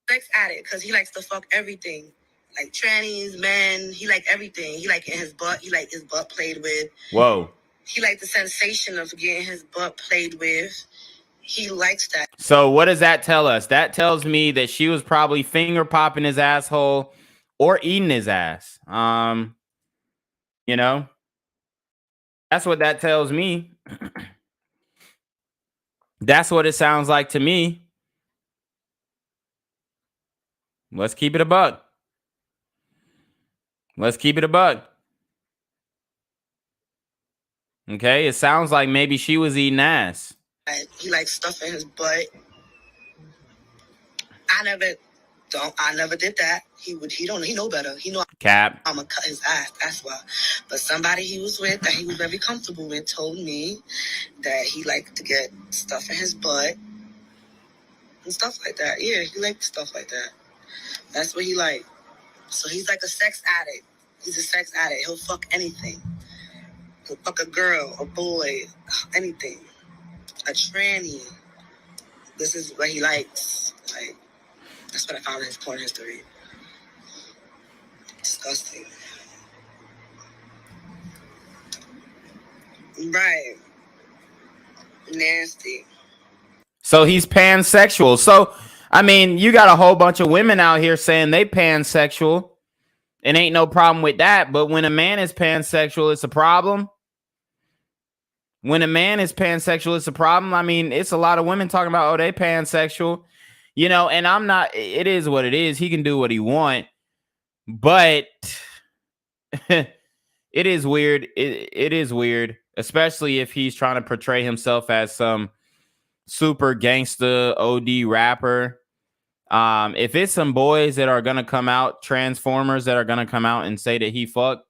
Sex addict because he likes to fuck everything. Like trannies, men, he like everything. He like in his butt. He like his butt played with. Whoa. He like the sensation of getting his butt played with. He likes that. So what does that tell us? That tells me that she was probably finger popping his asshole or eating his ass. You know, that's what that tells me. That's what it sounds like to me. Let's keep it a buck. Let's keep it a buck. Okay, it sounds like maybe she was eating ass. He likes stuff in his butt. I never did that. He know better. He know Cap. I'm gonna cut his ass. That's why. But somebody he was with that he was very comfortable with told me that he liked to get stuff in his butt and stuff like that. Yeah, he liked stuff like that. That's what he liked. So he's like a sex addict. He's a sex addict. He'll fuck anything. He'll fuck a girl, a boy, anything. A tranny. This is what he likes. Like, that's what I found in his porn history. Disgusting. Right. Nasty. So he's pansexual. So, I mean, you got a whole bunch of women out here saying they pansexual. And ain't no problem with that. But when a man is pansexual, it's a problem. When a man is pansexual, it's a problem. I mean, it's a lot of women talking about, oh, they pansexual. You know, and I'm not, it is what it is. He can do what he want. But it is weird. It is weird, especially if he's trying to portray himself as some super gangsta OD rapper. If it's some boys that are gonna come out, Transformers that are gonna come out and say that he fucked,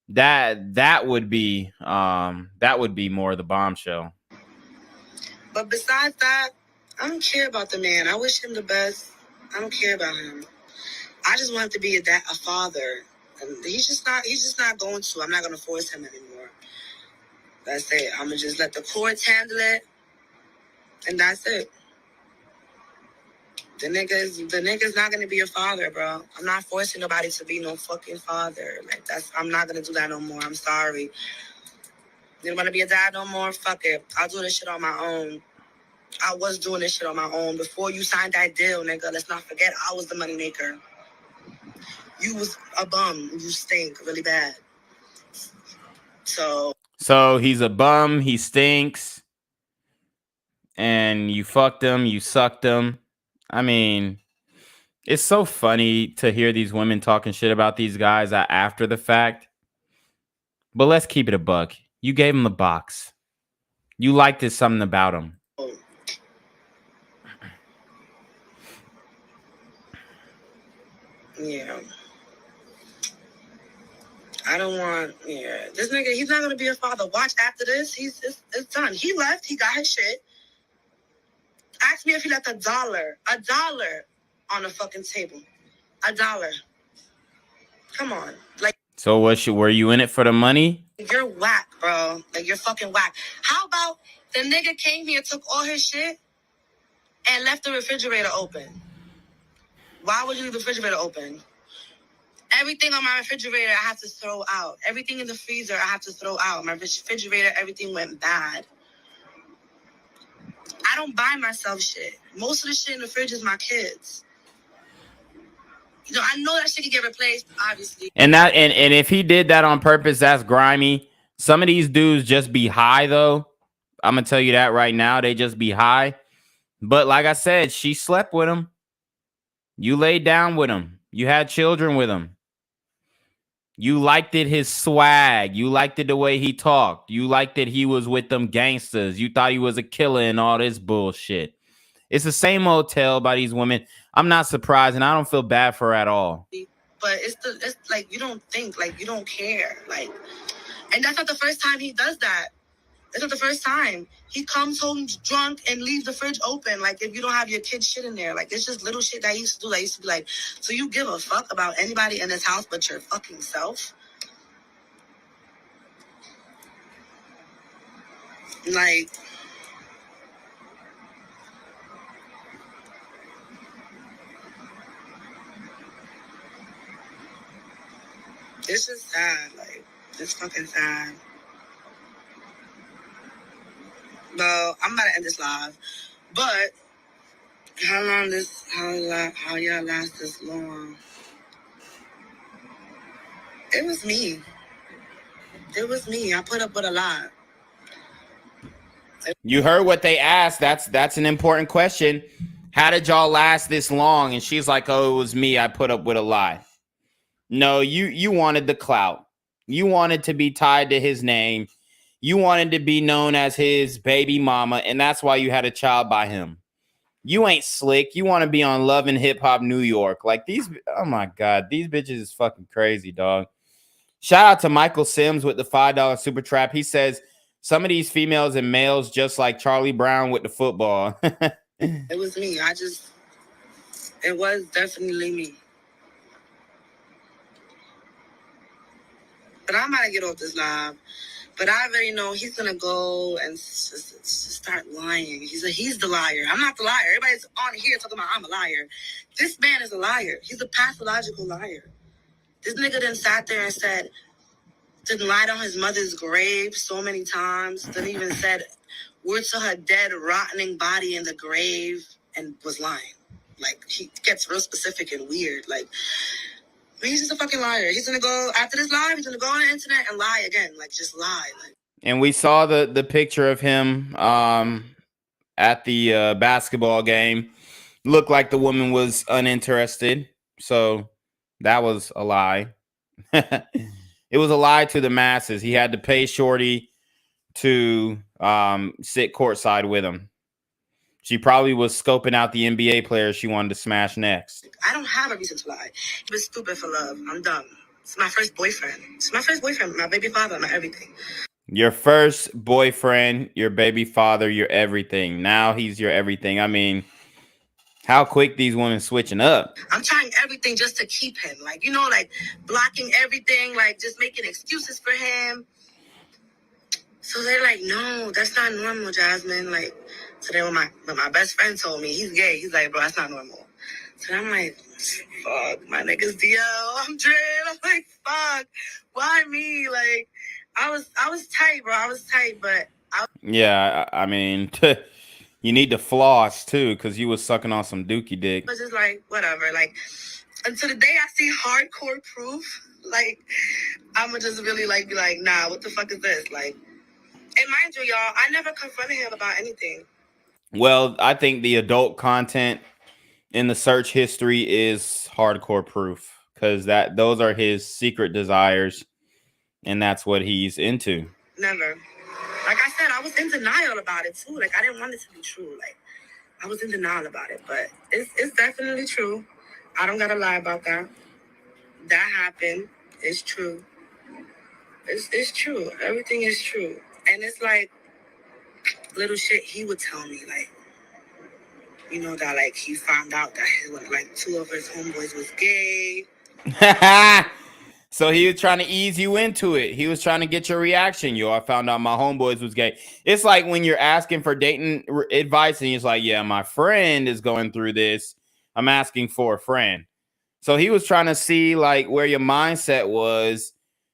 that would be more of the bombshell. But besides that, I don't care about the man. I wish him the best. I don't care about him. I just want him to be a father. And he's just not going to. I'm not gonna force him anymore. That's it. I'm gonna just let the courts handle it. And that's it. The nigga's not gonna be a father, bro. I'm not forcing nobody to be no fucking father. Like, I'm not gonna do that no more. I'm sorry. You don't wanna be a dad no more? Fuck it. I'll do this shit on my own. I was doing this shit on my own. Before you signed that deal, nigga, let's not forget I was the money maker. You was a bum. You stink really bad. So he's a bum. He stinks. And you fucked him. You sucked him. I mean, it's so funny to hear these women talking shit about these guys after the fact. But let's keep it a buck. You gave him the box. You liked it, something about him. yeah. I don't want, this nigga, he's not going to be a father. Watch after this. It's done. He left. He got his shit. Ask me if he left $1 on the fucking table. $1. Come on. Like, so were you in it for the money? you're whack, bro. Like, you're fucking whack. How about the nigga came here, took all his shit, and left the refrigerator open? Why would you leave the refrigerator open? Everything on my refrigerator, I have to throw out. Everything in the freezer, I have to throw out. My refrigerator, everything went bad. I don't buy myself shit. Most of the shit in the fridge is my kids. You know, I know that shit can get replaced, obviously. And if he did that on purpose, that's grimy. Some of these dudes just be high, though. I'm gonna tell you that right now. They just be high. But like I said, she slept with him. You laid down with him. You had children with him. You liked it, his swag. You liked it the way he talked. You liked it he was with them gangsters. You thought he was a killer and all this bullshit. It's the same old tale by these women. I'm not surprised, and I don't feel bad for her at all. But it's like, you don't think, like, you don't care. Like, and that's not the first time he does that. It's not the first time. He comes home drunk and leaves the fridge open. Like, if you don't have your kid's shit in there. Like, it's just little shit that he used to do. That used to be like, so you give a fuck about anybody in this house but your fucking self? Like, it's just sad. Like, it's fucking sad. Well, I'm about to end this live. But how y'all last this long? It was me. It was me. I put up with a lot. You heard what they asked. That's an important question. How did y'all last this long? And she's like, oh, it was me. I put up with a lie. No, you wanted the clout. You wanted to be tied to his name. You wanted to be known as his baby mama, and that's why you had a child by him. You ain't slick. You want to be on Love and Hip Hop New York. Like these, oh my God, these bitches is fucking crazy, dog. Shout out to Michael Sims with the $5 super trap. He says, some of these females and males just like Charlie Brown with the football. It was me. It was definitely me. But I'm about to get off this live. But I already know he's going to go and just start lying. He's the liar. I'm not the liar. Everybody's on here talking about I'm a liar. This man is a liar. He's a pathological liar. This nigga done sat there and said, didn't lie on his mother's grave so many times. Didn't even said, we're to her dead, rotting body in the grave, and was lying. Like, he gets real specific and weird. Like, he's just a fucking liar. He's gonna go after this live. He's gonna go on the internet and lie again. Like, just lie. Like, and we saw the picture of him at the basketball game. Looked like the woman was uninterested. So that was a lie. It was a lie to the masses. He had to pay Shorty to sit courtside with him. She probably was scoping out the NBA players she wanted to smash next. I don't have a reason to lie. He was stupid for love. I'm dumb. It's my first boyfriend. It's my first boyfriend, my baby father, my everything. Your first boyfriend, your baby father, your everything. Now he's your everything. I mean, how quick these women switching up. I'm trying everything just to keep him. Like, you know, like blocking everything, like just making excuses for him. So they're like, no, that's not normal, Jasmine. Like, so then when my best friend told me he's gay, he's like, bro, that's not normal. So I'm like, fuck, my nigga's DL. I'm dread. I'm like, fuck, why me? Like, I was tight, bro. I was tight, but yeah, I mean, You need to floss too, because you was sucking on some dookie dick. But just like, whatever. Like, until the day I see hardcore proof, like, I'ma just really like be like, nah, what the fuck is this? Like, and mind you, y'all, I never confronted him about anything. Well, I think the adult content in the search history is hardcore proof, because those are his secret desires, and that's what he's into. Never. Like I said, I was in denial about it too. Like, I didn't want it to be true. Like, I was in denial about it, but it's definitely true. I don't gotta lie about that. That happened. It's true. It's true. Everything is true. And it's like little shit he would tell me, like, you know, that like he found out that like 2 of his homeboys was gay. So he was trying to ease you into it. He was trying to get your reaction. Yo, I found out my homeboys was gay. It's like when you're asking for dating advice and he's like, yeah, my friend is going through this. I'm asking for a friend. So he was trying to see like where your mindset was,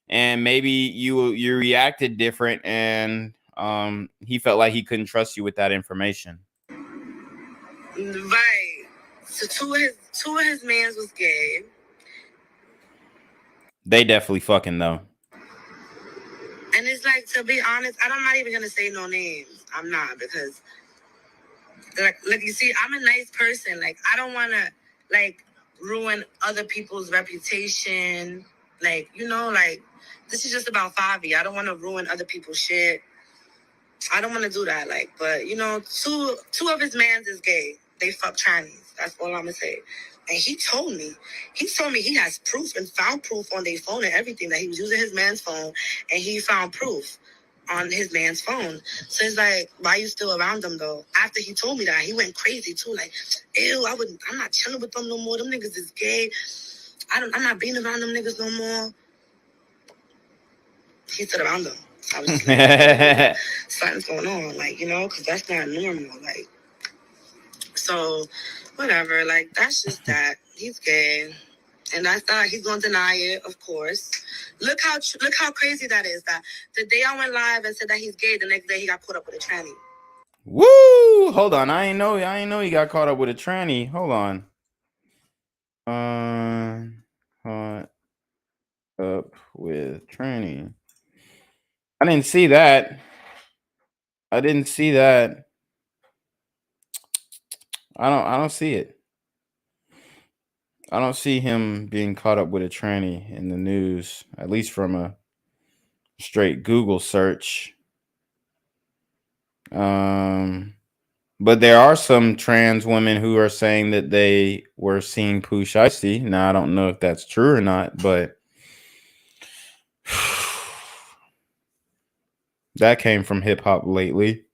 and maybe you reacted different, and he felt like he couldn't trust you with that information. Right. So two of his mans was gay. They definitely fucking though. And it's like, to be honest, I'm not even gonna say no names. I'm not, because like you see, I'm a nice person. Like, I don't wanna like ruin other people's reputation. Like, you know, like, this is just about Fivio. I don't want to ruin other people's shit. I don't want to do that. Like, but you know, two of his mans is gay. They fuck trannies. That's all I'm gonna say. And he told me he has proof and found proof on their phone and everything, that he was using his man's phone, and he found proof on his man's phone. So it's like, why you still around them though? After he told me that, he went crazy too. Like, ew, I'm not chilling with them no more. Them niggas is gay. I'm not being around them niggas no more. He's still around them. I was just like, something's going on, like, you know, because that's not normal. Like, so whatever, like, that's just that. He's gay. And that's not, he's gonna deny it, of course. Look how crazy that is. That the day I went live and said that he's gay, the next day he got caught up with a tranny. Woo! Hold on, I ain't know he got caught up with a tranny. Hold on. Caught up with tranny. I didn't see that. I don't see it. I don't see him being caught up with a tranny in the news, at least from a straight Google search. But there are some trans women who are saying that they were seeing Pooh Shiesty. Now, I don't know if that's true or not, but that came from hip hop lately.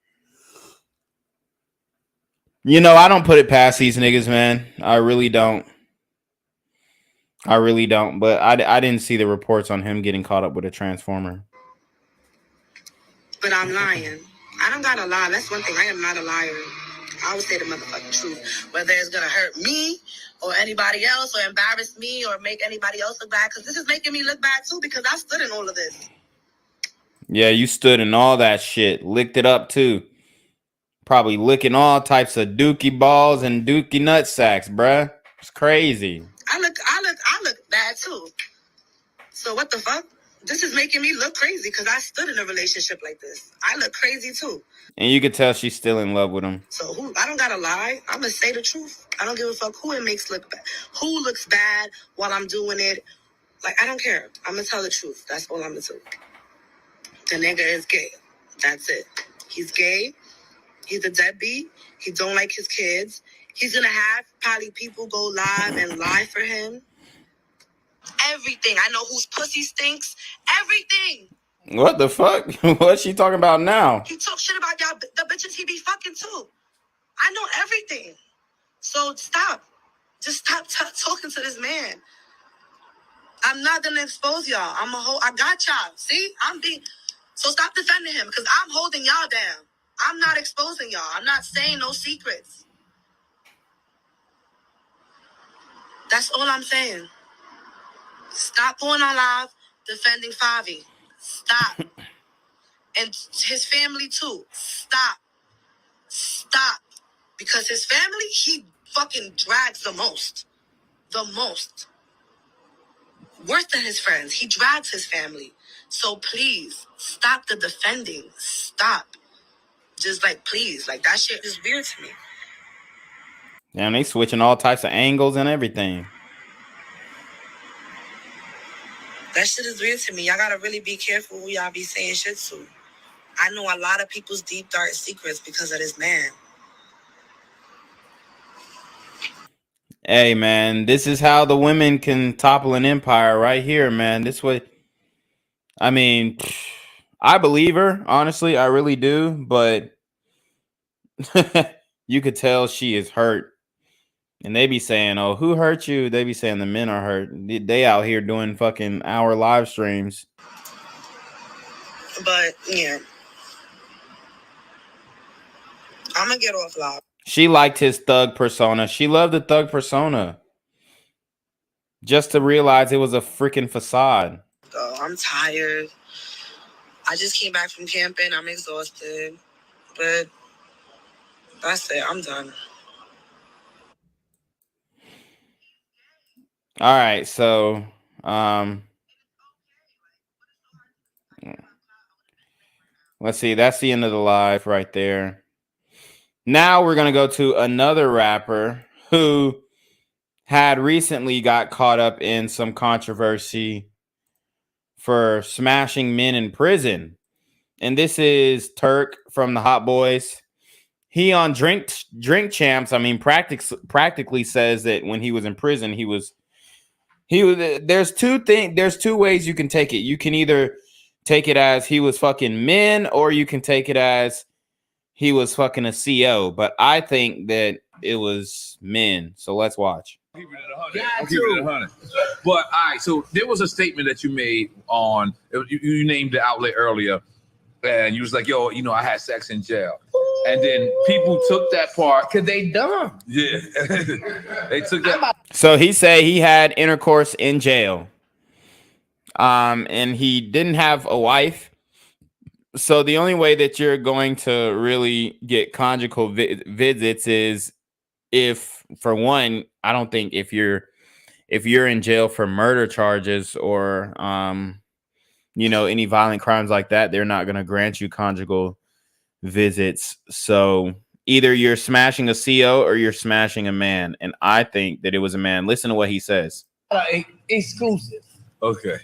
You know, I don't put it past these niggas, man. I really don't. But I didn't see the reports on him getting caught up with a transformer. But I'm lying. I don't gotta lie. That's one thing. I am not a liar. I always say the motherfucking truth, whether it's gonna hurt me or anybody else, or embarrass me, or make anybody else look bad. Because this is making me look bad too, because I stood in all of this. Yeah, you stood in all that shit. Licked it up too. Probably licking all types of dookie balls and dookie nut sacks, bruh. It's crazy. I look bad too. So what the fuck? This is making me look crazy because I stood in a relationship like this. I look crazy too. And you could tell she's still in love with him. So I don't gotta lie. I'm gonna say the truth. I don't give a fuck who it makes look bad. Who looks bad while I'm doing it. Like, I don't care. I'm gonna tell the truth. That's all I'm gonna do. The nigga is gay. That's it. He's gay. He's a deadbeat. He don't like his kids. He's gonna have probably people go live and lie for him. Everything. I know whose pussy stinks. Everything. What the fuck? What's she talking about now? He talk shit about y'all, the bitches he be fucking too. I know everything. So stop. Just stop talking to this man. I'm not gonna expose y'all. I got y'all. See? So stop defending him, because I'm holding y'all down. I'm not exposing y'all. I'm not saying no secrets. That's all I'm saying. Stop going on live defending Fivio. Stop. And his family too. Stop. Stop. Because his family, he fucking drags the most. The most. Worse than his friends. He drags his family. So please, stop the defending. Stop. Just like, please. Like, that shit is weird to me. Damn, they switching all types of angles and everything. That shit is weird to me. Y'all gotta really be careful who y'all be saying shit to. I know a lot of people's deep, dark secrets because of this man. Hey, man, this is how the women can topple an empire right here, man. This way, I mean, I believe her, honestly, I really do, but you could tell she is hurt. And they be saying, oh, who hurt you? They be saying the men are hurt. They out here doing fucking hour live streams. But, yeah. I'm gonna get off live. She liked his thug persona. She loved the thug persona. Just to realize it was a freaking facade. So I'm tired. I just came back from camping. I'm exhausted. But that's it. I'm done. All right, so let's see. That's the end of the live right there. Now we're going to go to another rapper who had recently got caught up in some controversy for smashing men in prison. And this is Turk from the Hot Boys. He on Drink Champs, I mean, practically says that when he was in prison, he was there's two ways you can take it. You can either take it as he was fucking men, or you can take it as he was fucking a CO. But I think that it was men. So let's watch. I'll keep it 100. But all right, so there was a statement that you made on, you named the outlet earlier, and you was like, yo, you know, I had sex in jail. And then people took that part because they dumb. Yeah. They took that. So he said he had intercourse in jail. And he didn't have a wife. So the only way that you're going to really get conjugal visits is if, for one, I don't think if you're in jail for murder charges or you know, any violent crimes like that, they're not going to grant you conjugal visits. So either you're smashing a CO or you're smashing a man, and I think that it was a man. Listen to what he says. Exclusive. Okay.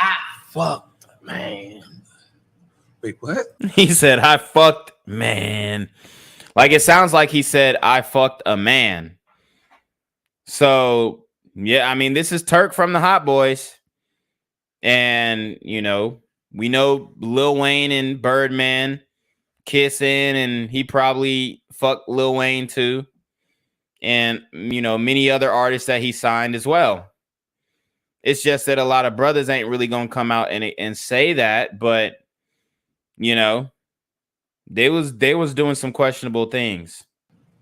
I fucked, man. Wait, what? He said, I fucked, man. Like, it sounds like he said, I fucked a man. So, yeah, I mean, this is Turk from the Hot Boys. And, you know, we know Lil Wayne and Birdman kissing, and he probably fucked Lil Wayne too. And, you know, many other artists that he signed as well. It's just that a lot of brothers ain't really going to come out and say that, but, you know, they was doing some questionable things.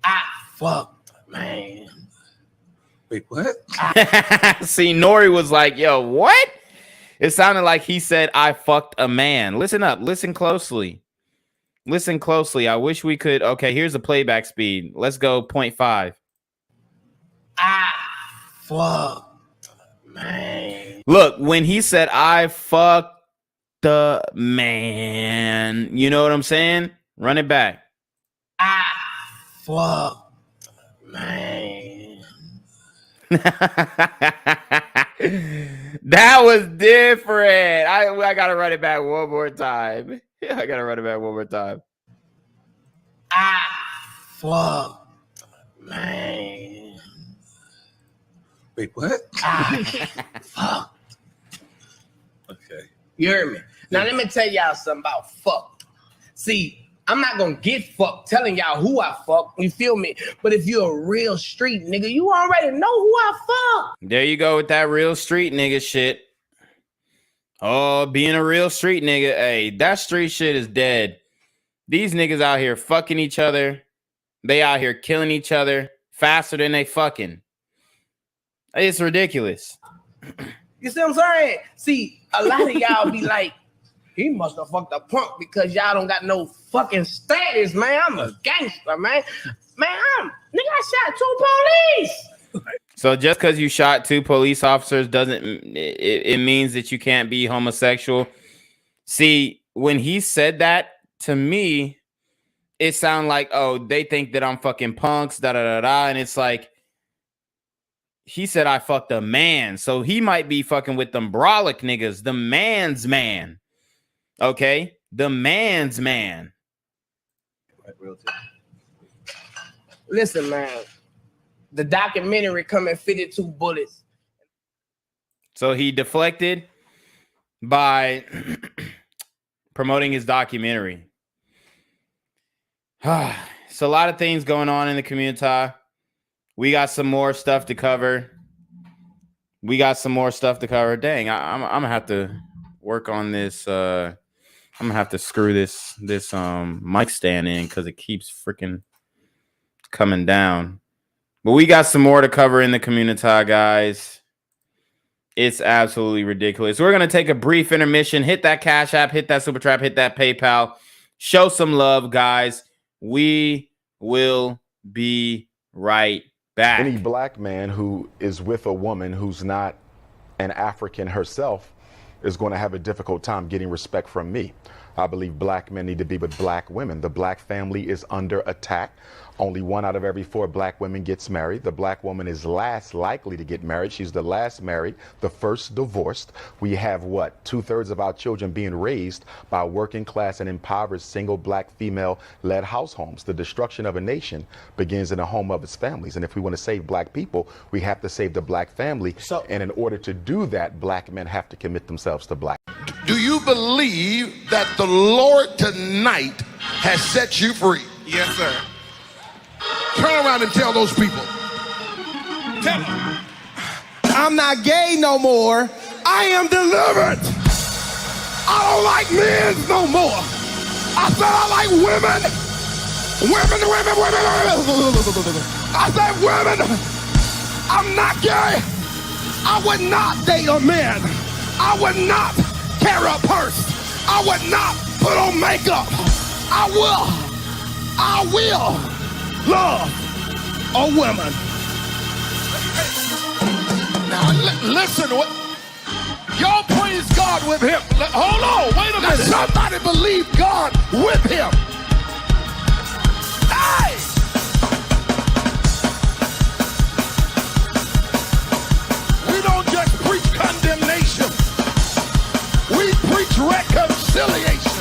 I fucked, man. Wait, what? See, Nori was like, yo, what? It sounded like he said, I fucked a man. Listen up. Listen closely. Listen closely. I wish we could. Okay, here's the playback speed. Let's go 0.5. I fucked, man. Look, when he said, I fucked the man, you know what I'm saying? Run it back. I fucked, man. That was different. I gotta run it back one more time. I gotta run it back one more time. I fucked, man. Wait, what? I fucked. Okay. You heard me. Now let me tell y'all something about fuck. See, I'm not gonna get fucked telling y'all who I fuck. You feel me? But if you're a real street nigga, you already know who I fuck. There you go with that real street nigga shit. Oh, being a real street nigga. Hey, that street shit is dead. These niggas out here fucking each other. They out here killing each other faster than they fucking. It's ridiculous. You see what I'm saying? See, a lot of y'all be like, He must have fucked a punk because y'all don't got no fucking status, man. I'm a gangster, man. Man, I shot 2 police. So just because you shot 2 police officers doesn't it means that you can't be homosexual. See, when he said that to me, it sounded like, oh, they think that I'm fucking punks, da da da da, and it's like he said I fucked a man, so he might be fucking with them brolic niggas, the man's man. Okay, the man's man. Listen, man, the documentary coming fitted 2 bullets. So he deflected by promoting his documentary. It's a lot of things going on in the community. We got some more stuff to cover. Dang, I'm gonna have to work on this. I'm gonna have to screw this mic stand in because it keeps freaking coming down. But we got some more to cover in the community, guys. It's absolutely ridiculous. We're gonna take a brief intermission. Hit that Cash App, hit that Super Trap, hit that PayPal. Show some love, guys. We will be right back. Any black man who is with a woman who's not an African herself is going to have a difficult time getting respect from me. I believe black men need to be with black women. The black family is under attack. Only 1 out of every 4 black women gets married. The black woman is last likely to get married. She's the last married, the first divorced. We have what? 2/3 of our children being raised by working class and impoverished single black female-led households. The destruction of a nation begins in the home of its families. And if we want to save black people, we have to save the black family. And in order to do that, black men have to commit themselves to black. Do you believe that the Lord tonight has set you free? Yes, sir. Turn around and tell those people. Tell them. I'm not gay no more. I am delivered. I don't like men no more. I said I like women. Women. I said women. I'm not gay. I would not date a man. I would not carry a purse. I would not put on makeup. I will love a woman. Now listen, y'all praise God with him. Hold on, wait a minute. Somebody believe God with him. Hey! We don't just preach condemnation. We preach reconciliation.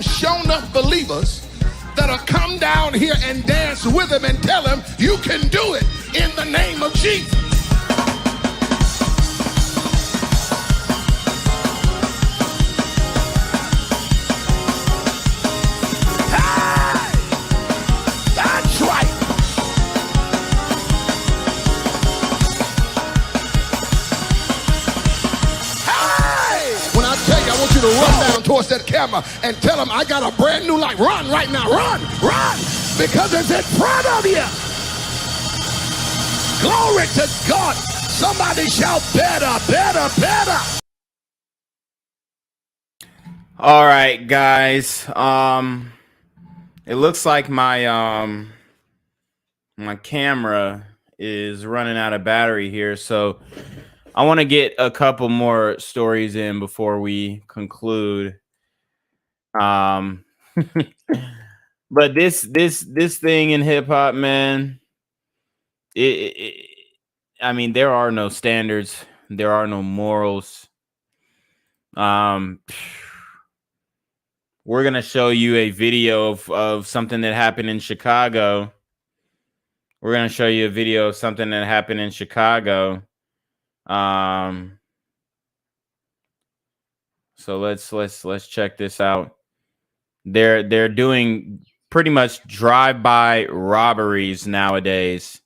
Shown up believers that'll come down here and dance with him and tell him you can do it in the name of Jesus. Hey! That's right. Hey! When I tell you, I want you to run down towards that camera and tell them I got a brand new life. Run right now, run, because it's in front of you. Glory to God. Somebody shout better, better, better. All right, guys. It looks like my my camera is running out of battery here, so I want to get a couple more stories in before we conclude. But this thing in hip hop, man, I mean, there are no standards, there are no morals. We're gonna show you a video of something that happened in Chicago. We're gonna show you a video of something that happened in Chicago. So let's check this out. They're doing pretty much drive-by robberies nowadays.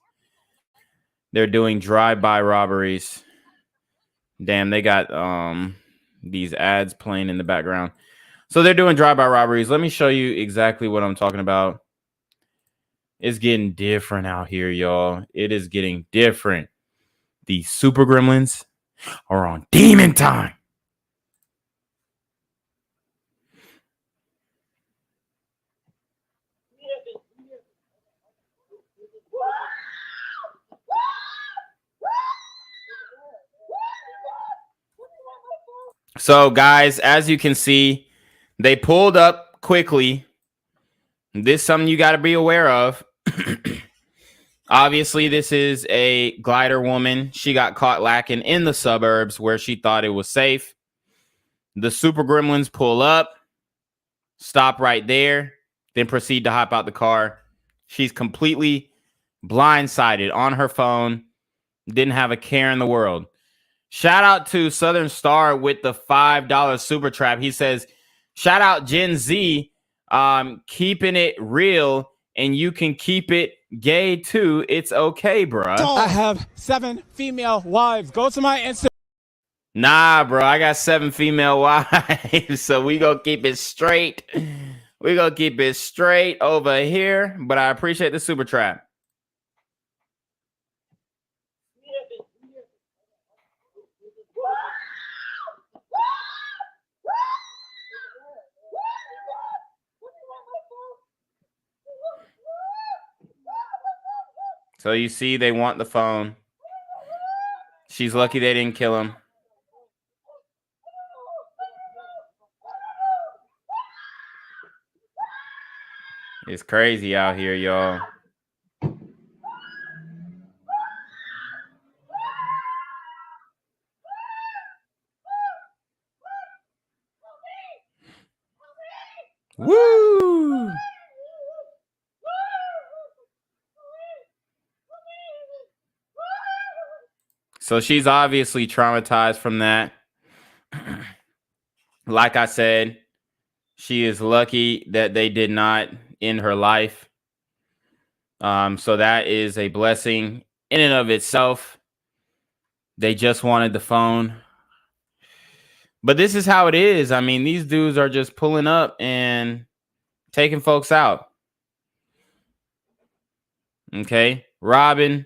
They're doing drive-by robberies. Damn, they got these ads playing in the background. So they're doing drive-by robberies. Let me show you exactly what I'm talking about. It's getting different out here, y'all. It is getting different. The super gremlins are on demon time. So, guys, as you can see, they pulled up quickly. This is something you got to be aware of. Obviously, this is a glider woman. She got caught lacking in the suburbs where she thought it was safe. The super gremlins pull up, stop right there, then proceed to hop out the car. She's completely blindsided on her phone. Didn't have a care in the world. Shout out to Southern Star with the $5 super trap. He says, shout out Gen Z, keeping it real, and you can keep it gay too. It's okay, bruh. I have 7 female wives. Go to my Instagram. Nah, bro, I got 7 female wives, so we gonna keep it straight. We gonna keep it straight over here, but I appreciate the super trap. So you see, they want the phone. She's lucky they didn't kill him. It's crazy out here, y'all. Woo! So she's obviously traumatized from that. Like I said, she is lucky that they did not end her life. So that is a blessing in and of itself. They just wanted the phone. But this is how it is. I mean, these dudes are just pulling up and taking folks out. Okay? Robbing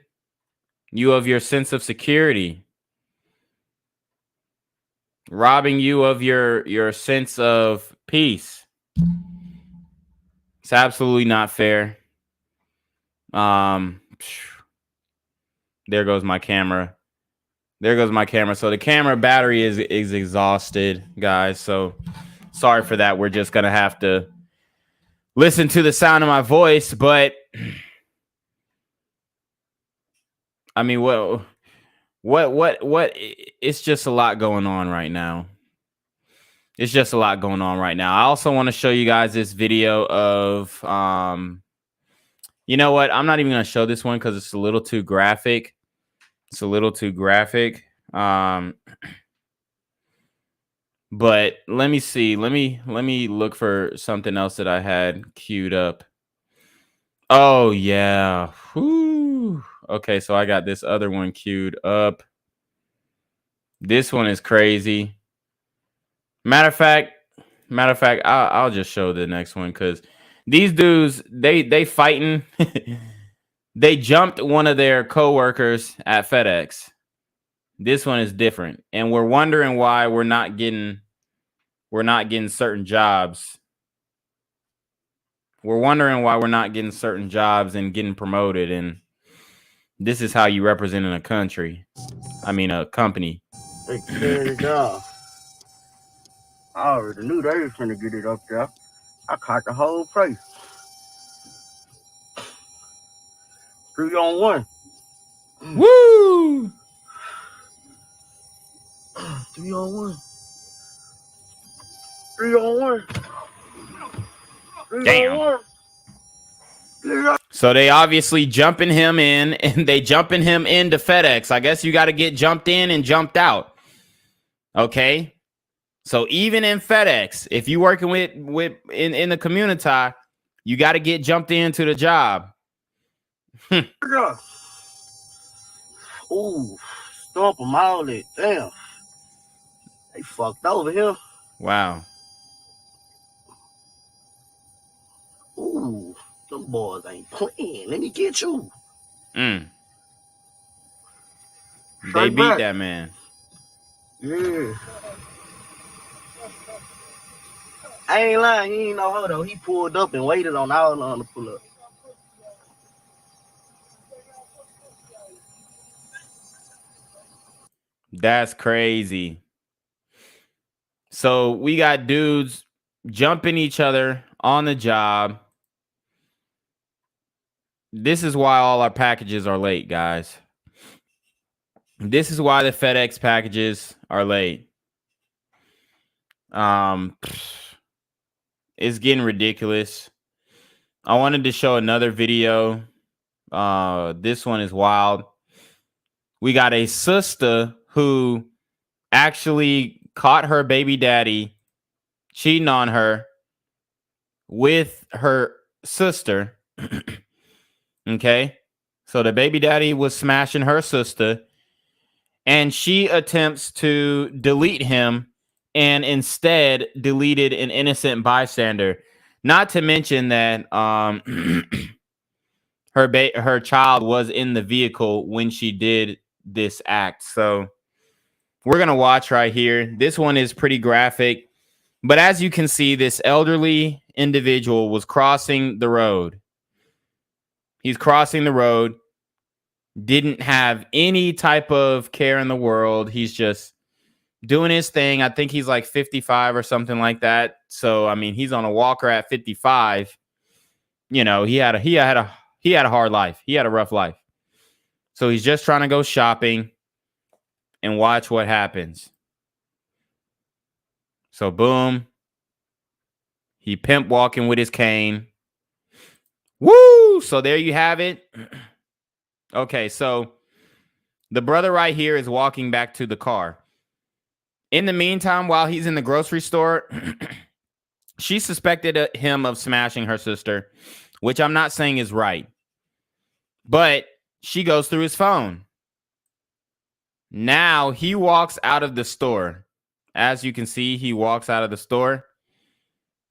you of your sense of security. Robbing you of your sense of peace. It's absolutely not fair. There goes my camera. There goes my camera. So the camera battery is exhausted, guys. So sorry for that. We're just gonna have to listen to the sound of my voice, but I mean, what? It's just a lot going on right now. It's just a lot going on right now. I also want to show you guys this video of, you know what? I'm not even going to show this one because it's a little too graphic. It's a little too graphic. But let me see. Let me look for something else that I had queued up. Oh, yeah. Whew. Okay, so I got this other one queued up. This one is crazy. Matter of fact, I'll just show the next one because these dudes, they fighting. They jumped one of their coworkers at FedEx. This one is different, and we're wondering why we're not getting certain jobs. We're wondering why we're not getting certain jobs and getting promoted, and this is how you represent in a country. I mean, a company. They carried it off. I already knew they was gonna get it up there. I caught the whole place. 3-on-1. Woo! 3-on-1. 3-on-1. Damn. So they obviously jumping him in, and they jumping him into FedEx. I guess you got to get jumped in and jumped out. Okay. So even in FedEx, if you working in the community, you got to get jumped into the job. Ooh, stomp them all that. Damn. They fucked over him. Wow. Ooh, them boys ain't playing. Let me get you. They Straight beat back. that man. Yeah. I ain't lying. He ain't know her though. He pulled up and waited on all of them to pull up. That's crazy. So we got dudes jumping each other on the job. This is why all our packages are late, guys. This is why the FedEx packages are late. It's getting ridiculous. I wanted to show another video. This one is wild. We got a sister who actually caught her baby daddy cheating on her with her sister. Okay. So the baby daddy was smashing her sister, and she attempts to delete him and instead deleted an innocent bystander. Not to mention that her child was in the vehicle when she did this act. So we're going to watch right here. This one is pretty graphic. But as you can see, this elderly individual was crossing the road. He's crossing the road. Didn't have any type of care in the world. He's just doing his thing. I think he's like 55 or something like that. So, I mean, he's on a walker at 55. You know, he had a hard life. He had a rough life. So he's just trying to go shopping and watch what happens. So boom. He pimp walking with his cane. Woo! So there you have it. Okay, so the brother right here is walking back to the car. In the meantime, while he's in the grocery store, she suspected him of smashing her sister, which I'm not saying is right. But she goes through his phone. Now he walks out of the store. As you can see, he walks out of the store.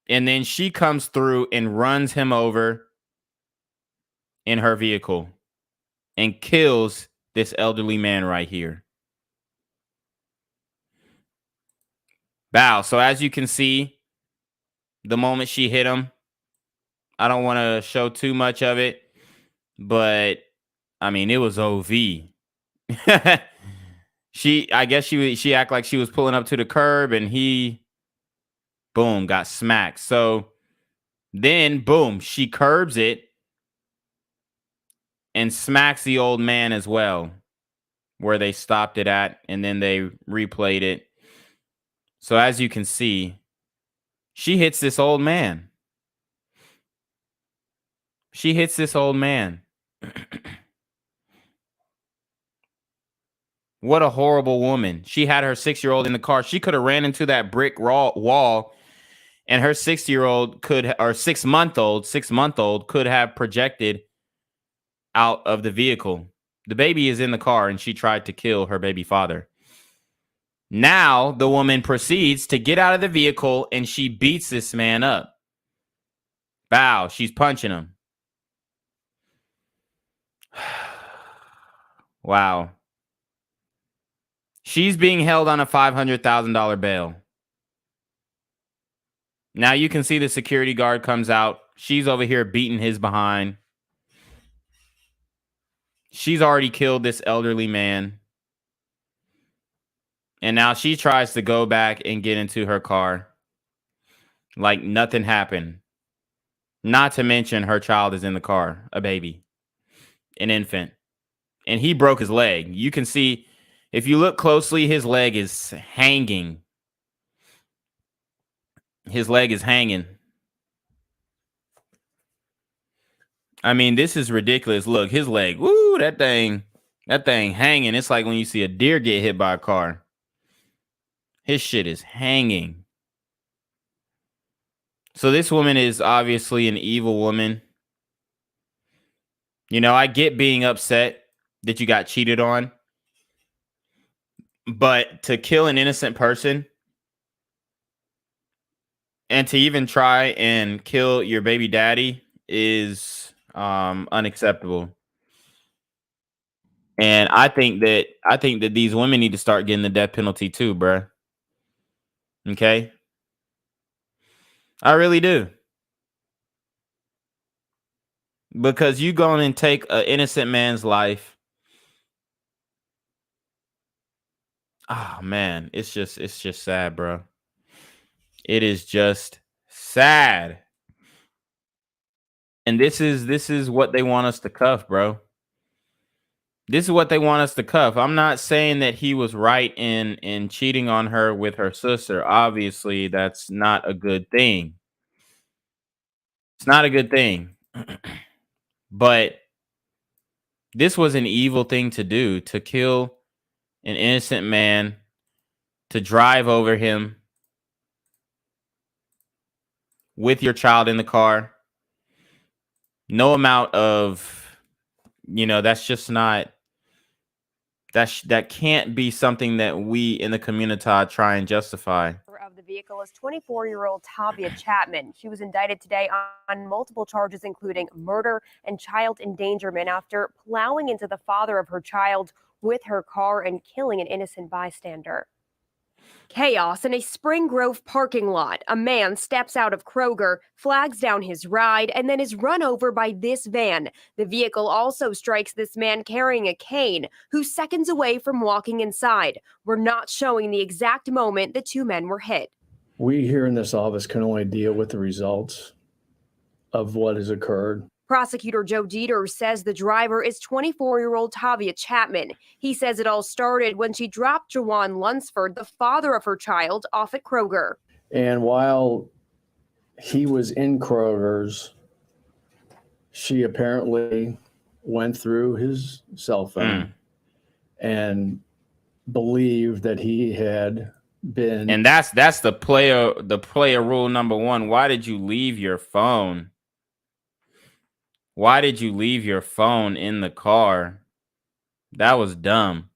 And then she comes through and runs him over in her vehicle and kills this elderly man right here. Wow. So as you can see, the moment she hit him, I don't want to show too much of it, but I mean, it was OV. I guess she acted like she was pulling up to the curb, and he, boom, got smacked. So then, boom, she curbs it and smacks the old man as well, where they stopped it at, and then they replayed it. So as you can see, she hits this old man. She hits this old man. What a horrible woman. She had her 6-year-old in the car. She could have ran into that brick wall, and her 6-year-old could, or 6-month-old could have projected out of the vehicle. The baby is in the car, and she tried to kill her baby father. Now the woman proceeds to get out of the vehicle, and she beats this man up. Bow, she's punching him. Wow. She's being held on a $500,000 bail. Now you can see the security guard comes out. She's over here beating his behind. She's already killed this elderly man. And now she tries to go back and get into her car like nothing happened. Not to mention her child is in the car, a baby, an infant. And he broke his leg. You can see, if you look closely, his leg is hanging. His leg is hanging. I mean, this is ridiculous. Look, his leg. Woo, that thing hanging. It's like when you see a deer get hit by a car. His shit is hanging. So this woman is obviously an evil woman. You know, I get being upset that you got cheated on. But to kill an innocent person And to even try and kill your baby daddy is unacceptable. And I think that these women need to start getting the death penalty too, bruh. Okay? I really do. Because you go and take an innocent man's life. Oh man, it's just sad, bro. It is just sad. And this is what they want us to cuff, bro. This is what they want us to cuff. I'm not saying that he was right in cheating on her with her sister. Obviously, that's not a good thing. It's not a good thing. But this was an evil thing to do, to kill an innocent man, to drive over him with your child in the car. No amount of, that's just not, that can't be something that we in the community try and justify. Of the vehicle is 24-year-old Tavia Chapman. She was indicted today on multiple charges, including murder and child endangerment, after plowing into the father of her child with her car and killing an innocent bystander. Chaos in a Spring Grove parking lot. A man steps out of Kroger, flags down his ride, and then is run over by this van. The vehicle also strikes this man carrying a cane, who's seconds away from walking inside. We're not showing the exact moment the two men were hit. We here in this office can only deal with the results of what has occurred. Prosecutor Joe Dieter says the driver is 24-year-old Tavia Chapman. He says it all started when she dropped Jawan Lunsford, the father of her child, off at Kroger. And while he was in Kroger's, she apparently went through his cell phone and believed that he had been. And that's the player rule number one. Why did you leave your phone? Why did you leave your phone in the car? That was dumb.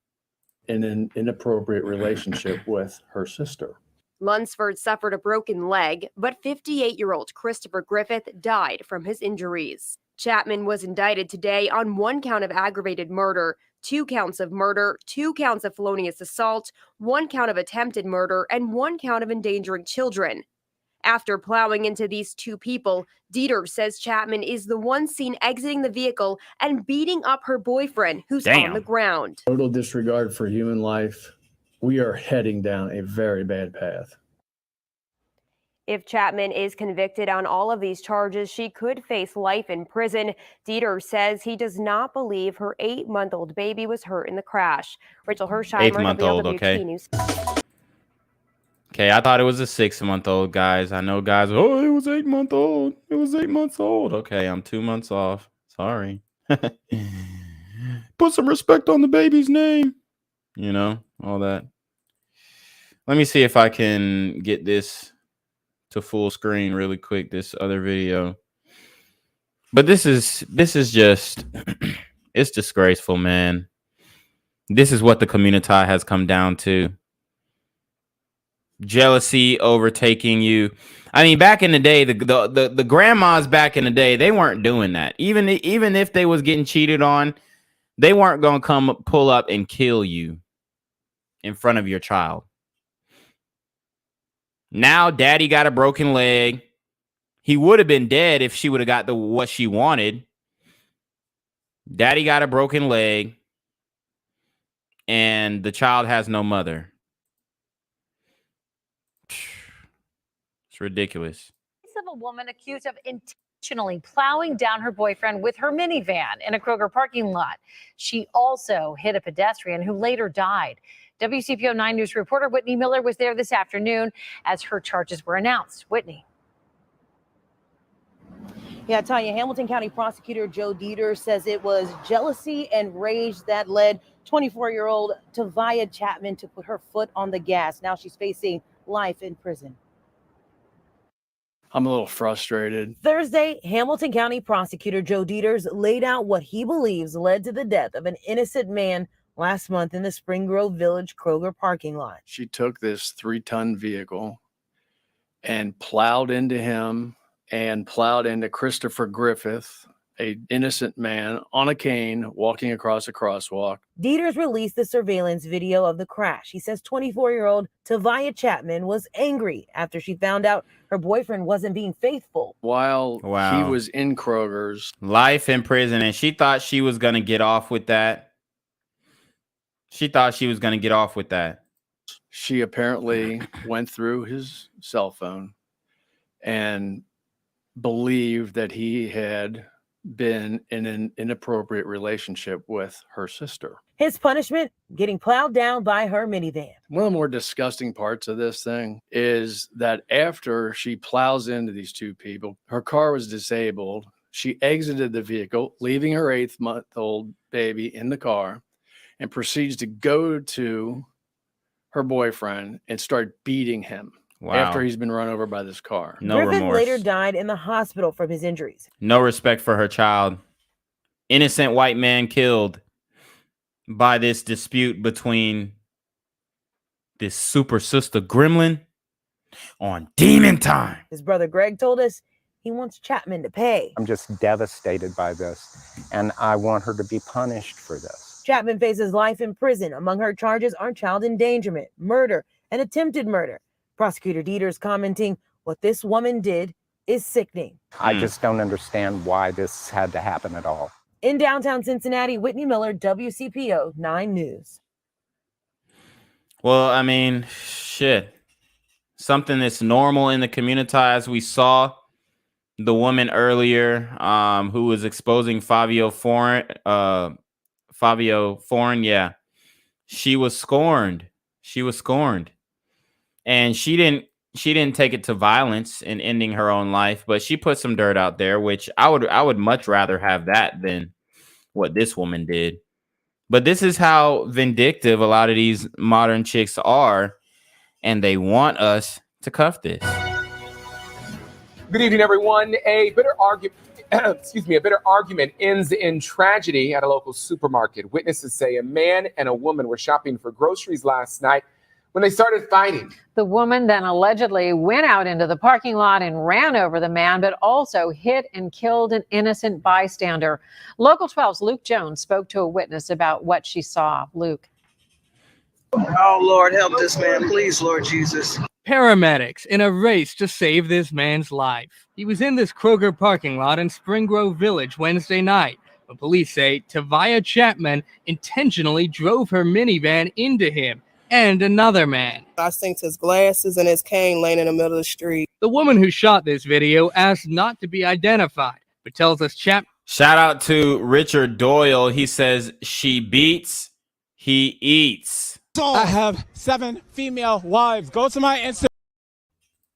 In an inappropriate relationship with her sister. Lunsford suffered a broken leg, but 58-year-old Christopher Griffith died from his injuries. Chapman was indicted today on 1 count of aggravated murder, 2 counts of murder, 2 counts of felonious assault, 1 count of attempted murder, and 1 count of endangering children. After plowing into these 2 people, Dieter says Chapman is the one seen exiting the vehicle and beating up her boyfriend, who's on the ground. Total disregard for human life. We are heading down a very bad path. If Chapman is convicted on all of these charges, she could face life in prison. Dieter says he does not believe her 8-month-old baby was hurt in the crash. Rachel Hersheimer, 8-month-old, WLWT okay. News. Okay, I thought it was a 6-month-old, guys. I know guys, oh, it was 8-month-old. It was 8 months old. Okay, I'm 2 months off. Sorry. Put some respect on the baby's name. You know, all that. Let me see if I can get this to full screen really quick, this other video. But this is just, it's disgraceful, man. This is what the community has come down to. Jealousy overtaking you. I mean, back in the day, the grandmas back in the day, they weren't doing that. Even if they was getting cheated on, they weren't gonna come pull up and kill you in front of your child. Now, daddy got a broken leg. He would have been dead if she would have got what she wanted. Daddy got a broken leg, and the child has no mother. It's ridiculous. Of a woman accused of intentionally plowing down her boyfriend with her minivan in a Kroger parking lot. She also hit a pedestrian who later died. WCPO 9 News reporter Whitney Miller was there this afternoon as her charges were announced. Whitney. Yeah, Tanya, Hamilton County Prosecutor Joe Dieter says it was jealousy and rage that led 24-year-old Tavia Chapman to put her foot on the gas. Now she's facing life in prison. I'm a little frustrated. Thursday, Hamilton County Prosecutor Joe Dieters laid out what he believes led to the death of an innocent man last month in the Spring Grove Village Kroger parking lot. She took this 3-ton vehicle and plowed into him and plowed into Christopher Griffith, an innocent man on a cane walking across a crosswalk. Dieters released the surveillance video of the crash. He says 24-year-old Tavia Chapman was angry after she found out her boyfriend wasn't being faithful. While he was in Kroger's. Life in prison, and she thought she was going to get off with that. She apparently went through his cell phone and believed that he had been in an inappropriate relationship with her sister. His punishment, getting plowed down by her minivan. One of the more disgusting parts of this thing is that after she plows into these two people, her car was disabled. She exited the vehicle, leaving her 8-month-old baby in the car, and proceeds to go to her boyfriend and start beating him. Wow. After he's been run over by this car. No Griffith remorse. later died in the hospital from his injuries. No respect for her child. Innocent white man killed by this dispute between this super sister gremlin on Demon Time. His brother Greg told us he wants Chapman to pay. I'm just devastated by this, and I want her to be punished for this. Chapman faces life in prison. Among her charges are child endangerment, murder, and attempted murder. Prosecutor Dieters commenting, what this woman did is sickening. I just don't understand why this had to happen at all. In downtown Cincinnati, Whitney Miller, WCPO 9 News. Well, I mean, shit. Something that's normal in the community, as we saw the woman earlier who was exposing Fivio Foreign, yeah. She was scorned. And she didn't take it to violence in ending her own life, but she put some dirt out there, which I would much rather have that than what this woman did. But this is how vindictive a lot of these modern chicks are, and they want us to cuff this. Good evening, everyone. A bitter argument ends in tragedy at a local supermarket. Witnesses say a man and a woman were shopping for groceries last night when they started fighting. The woman then allegedly went out into the parking lot and ran over the man, but also hit and killed an innocent bystander. Local 12's Luke Jones spoke to a witness about what she saw. Luke. Oh, Lord, help this man, please, Lord Jesus. Paramedics in a race to save this man's life. He was in this Kroger parking lot in Spring Grove Village Wednesday night, but police say Tavia Chapman intentionally drove her minivan into him and another man. I seen his glasses and his cane laying in the middle of the street. The woman who shot this video asked not to be identified, but tells us Shout out to Richard Doyle. He says she beats, he eats. I have 7 female wives. Go to my Instagram.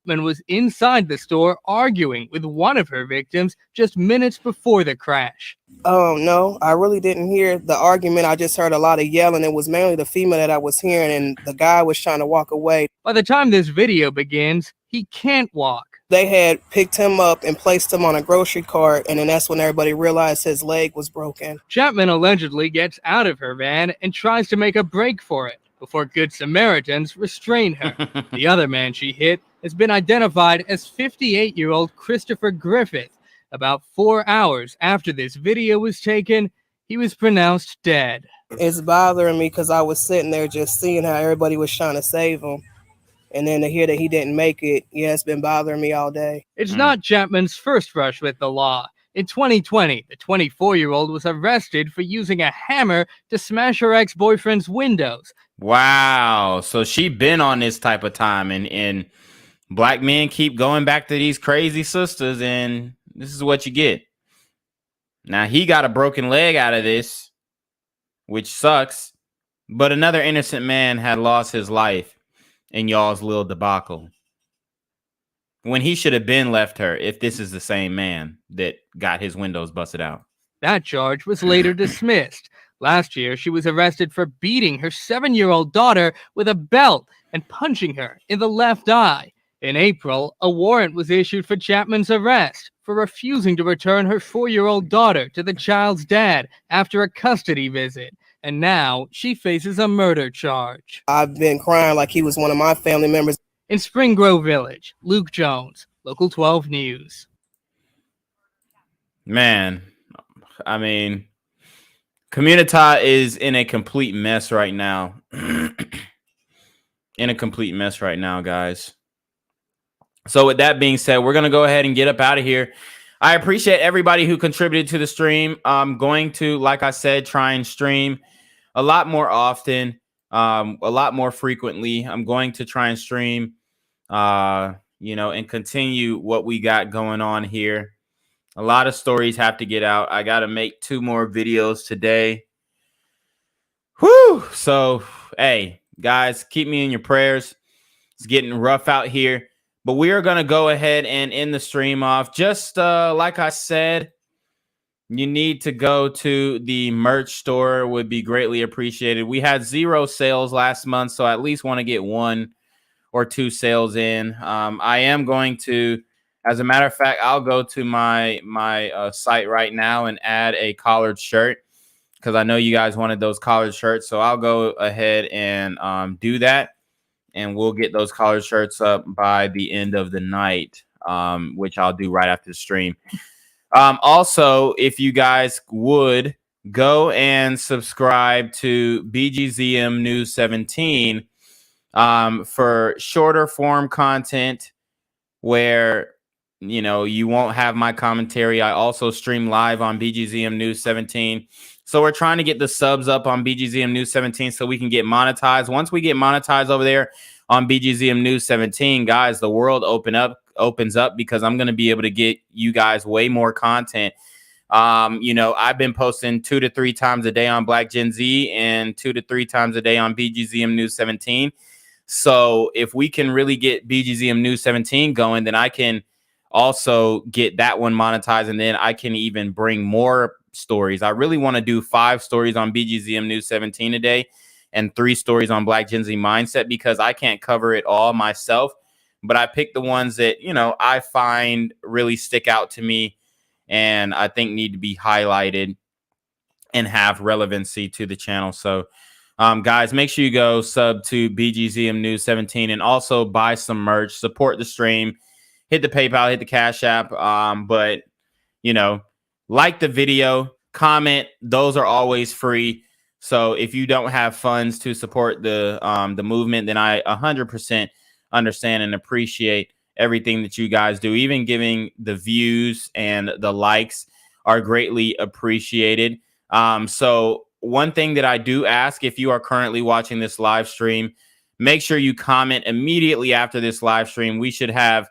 Was inside the store arguing with one of her victims just minutes before the crash. Oh, no, I really didn't hear the argument. I just heard a lot of yelling. It was mainly the female that I was hearing, and the guy was trying to walk away. By the time this video begins, he can't walk. They had picked him up and placed him on a grocery cart, and then that's when everybody realized his leg was broken. Chapman allegedly gets out of her van and tries to make a break for it before Good Samaritans restrain her. The other man she hit has been identified as 58-year-old Christopher Griffith. About 4 hours after this video was taken, he was pronounced dead. It's bothering me because I was sitting there just seeing how everybody was trying to save him. And then to hear that he didn't make it, yeah, it's been bothering me all day. It's not Chapman's first brush with the law. In 2020, the 24-year-old was arrested for using a hammer to smash her ex-boyfriend's windows. Wow. So she been on this type of time, and black men keep going back to these crazy sisters, and this is what you get. Now, he got a broken leg out of this, which sucks, but another innocent man had lost his life in y'all's little debacle when he should have been left her, if this is the same man that got his windows busted out. That charge was later dismissed. Last year, she was arrested for beating her 7-year-old daughter with a belt and punching her in the left eye. In April, a warrant was issued for Chapman's arrest for refusing to return her 4-year-old daughter to the child's dad after a custody visit. And now she faces a murder charge. I've been crying like he was one of my family members. in Spring Grove Village. Luke Jones, Local 12 News. Man, I mean, Community is in a complete mess right now. In a complete mess right now, guys. So with that being said, we're going to go ahead and get up out of here. I appreciate everybody who contributed to the stream. I'm going to, like I said, try and stream a lot more often, a lot more frequently. I'm going to try and stream, and continue what we got going on here. A lot of stories have to get out. I got to make 2 more videos today. Whew. So, hey, guys, keep me in your prayers. It's getting rough out here. But we are going to go ahead and end the stream off. Just like I said, you need to go to the merch store. Would be greatly appreciated. We had 0 sales last month, so I at least want to get 1 or 2 sales in. I am going to, as a matter of fact, I'll go to my site right now and add a collared shirt because I know you guys wanted those collared shirts. So I'll go ahead and do that. And we'll get those collared shirts up by the end of the night, which I'll do right after the stream. Also, if you guys would go and subscribe to BGZM News 17 for shorter form content where, you won't have my commentary. I also stream live on BGZM News 17. So we're trying to get the subs up on BGZM News 17 so we can get monetized. Once we get monetized over there on BGZM News 17, guys, the world opens up because I'm going to be able to get you guys way more content. I've been posting 2 to 3 times a day on Black Gen Z and 2 to 3 times a day on BGZM News 17. So if we can really get BGZM News 17 going, then I can also get that one monetized, and then I can even bring more stories. I really want to do 5 stories on BGZM News 17 a day and 3 stories on Black Gen Z Mindset because I can't cover it all myself, but I picked the ones that, I find really stick out to me and I think need to be highlighted and have relevancy to the channel. So, guys, make sure you go sub to BGZM News 17 and also buy some merch, support the stream, hit the PayPal, hit the Cash App. But, like the video, comment. Those are always free. So if you don't have funds to support the movement, then I 100% understand and appreciate everything that you guys do. Even giving the views and the likes are greatly appreciated. So one thing that I do ask, if you are currently watching this live stream, make sure you comment immediately after this live stream. We should have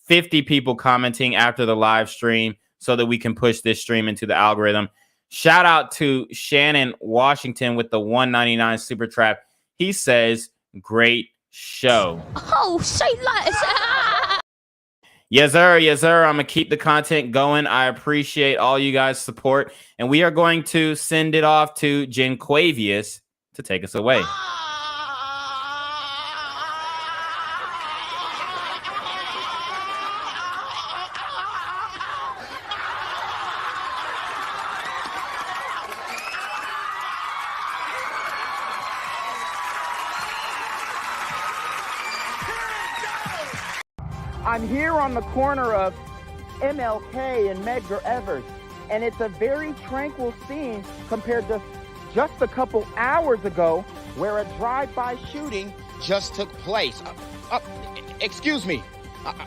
50 people commenting after the live stream so that we can push this stream into the algorithm. Shout out to Shannon Washington with the $1.99 super trap. He says, great show. Oh, say less. Yes, sir. Yes, sir. I'm going to keep the content going. I appreciate all you guys' support. And we are going to send it off to Jenquavius to take us away. I'm here on the corner of MLK and Medgar Evers, and it's a very tranquil scene compared to just a couple hours ago where a drive-by shooting just took place. Excuse me,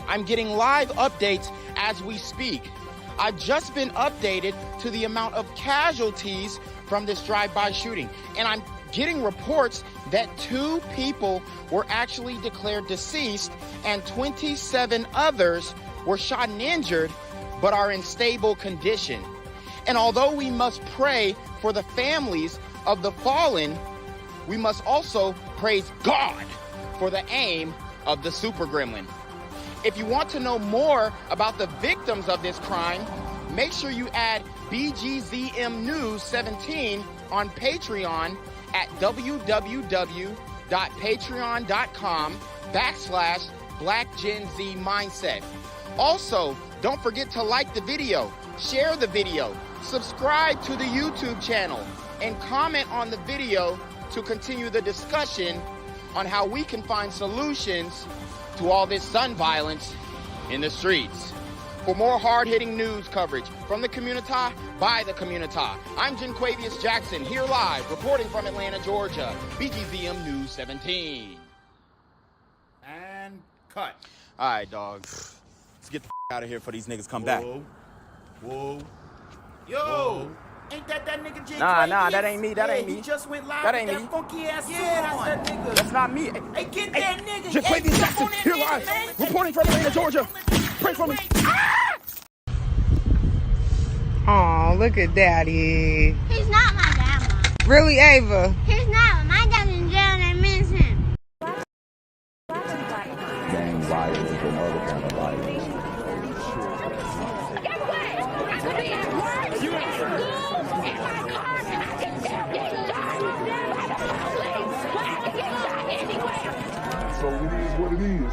I'm getting live updates as we speak. I've just been updated to the amount of casualties from this drive-by shooting, and I'm getting reports that 2 people were actually declared deceased and 27 others were shot and injured but are in stable condition. And although we must pray for the families of the fallen, we must also praise God for the aim of the super gremlin. If you want to know more about the victims of this crime, make sure you add BGZM News 17 on Patreon at www.patreon.com/BlackGenZMindset. Also, don't forget to like the video, share the video, subscribe to the YouTube channel, and comment on the video to continue the discussion on how we can find solutions to all this son violence in the streets. For more hard-hitting news coverage from the community, by the community, I'm Janquavius Jackson, here live, reporting from Atlanta, Georgia, BGZM News 17. And cut. All right, dog. Let's get the out of here before these niggas come back. Whoa. Yo. Ain't that nigga J? Nah, that ain't me. That ain't me. He just went live That with ain't that me. funky ass suit that's on. that nigga. That's not me. Hey, get that nigga. Janquavius Jackson, here live, reporting from Atlanta, Georgia. Pray for me. Oh, look at Daddy. He's not my grandma. Really, Ava? He's not. My dad's in jail and I miss him. Gang violence and other kind of violence. Guess what? I could be at work, at school, in my car, and I can still get shot by the police. But I can get shot anywhere. So it is what it is.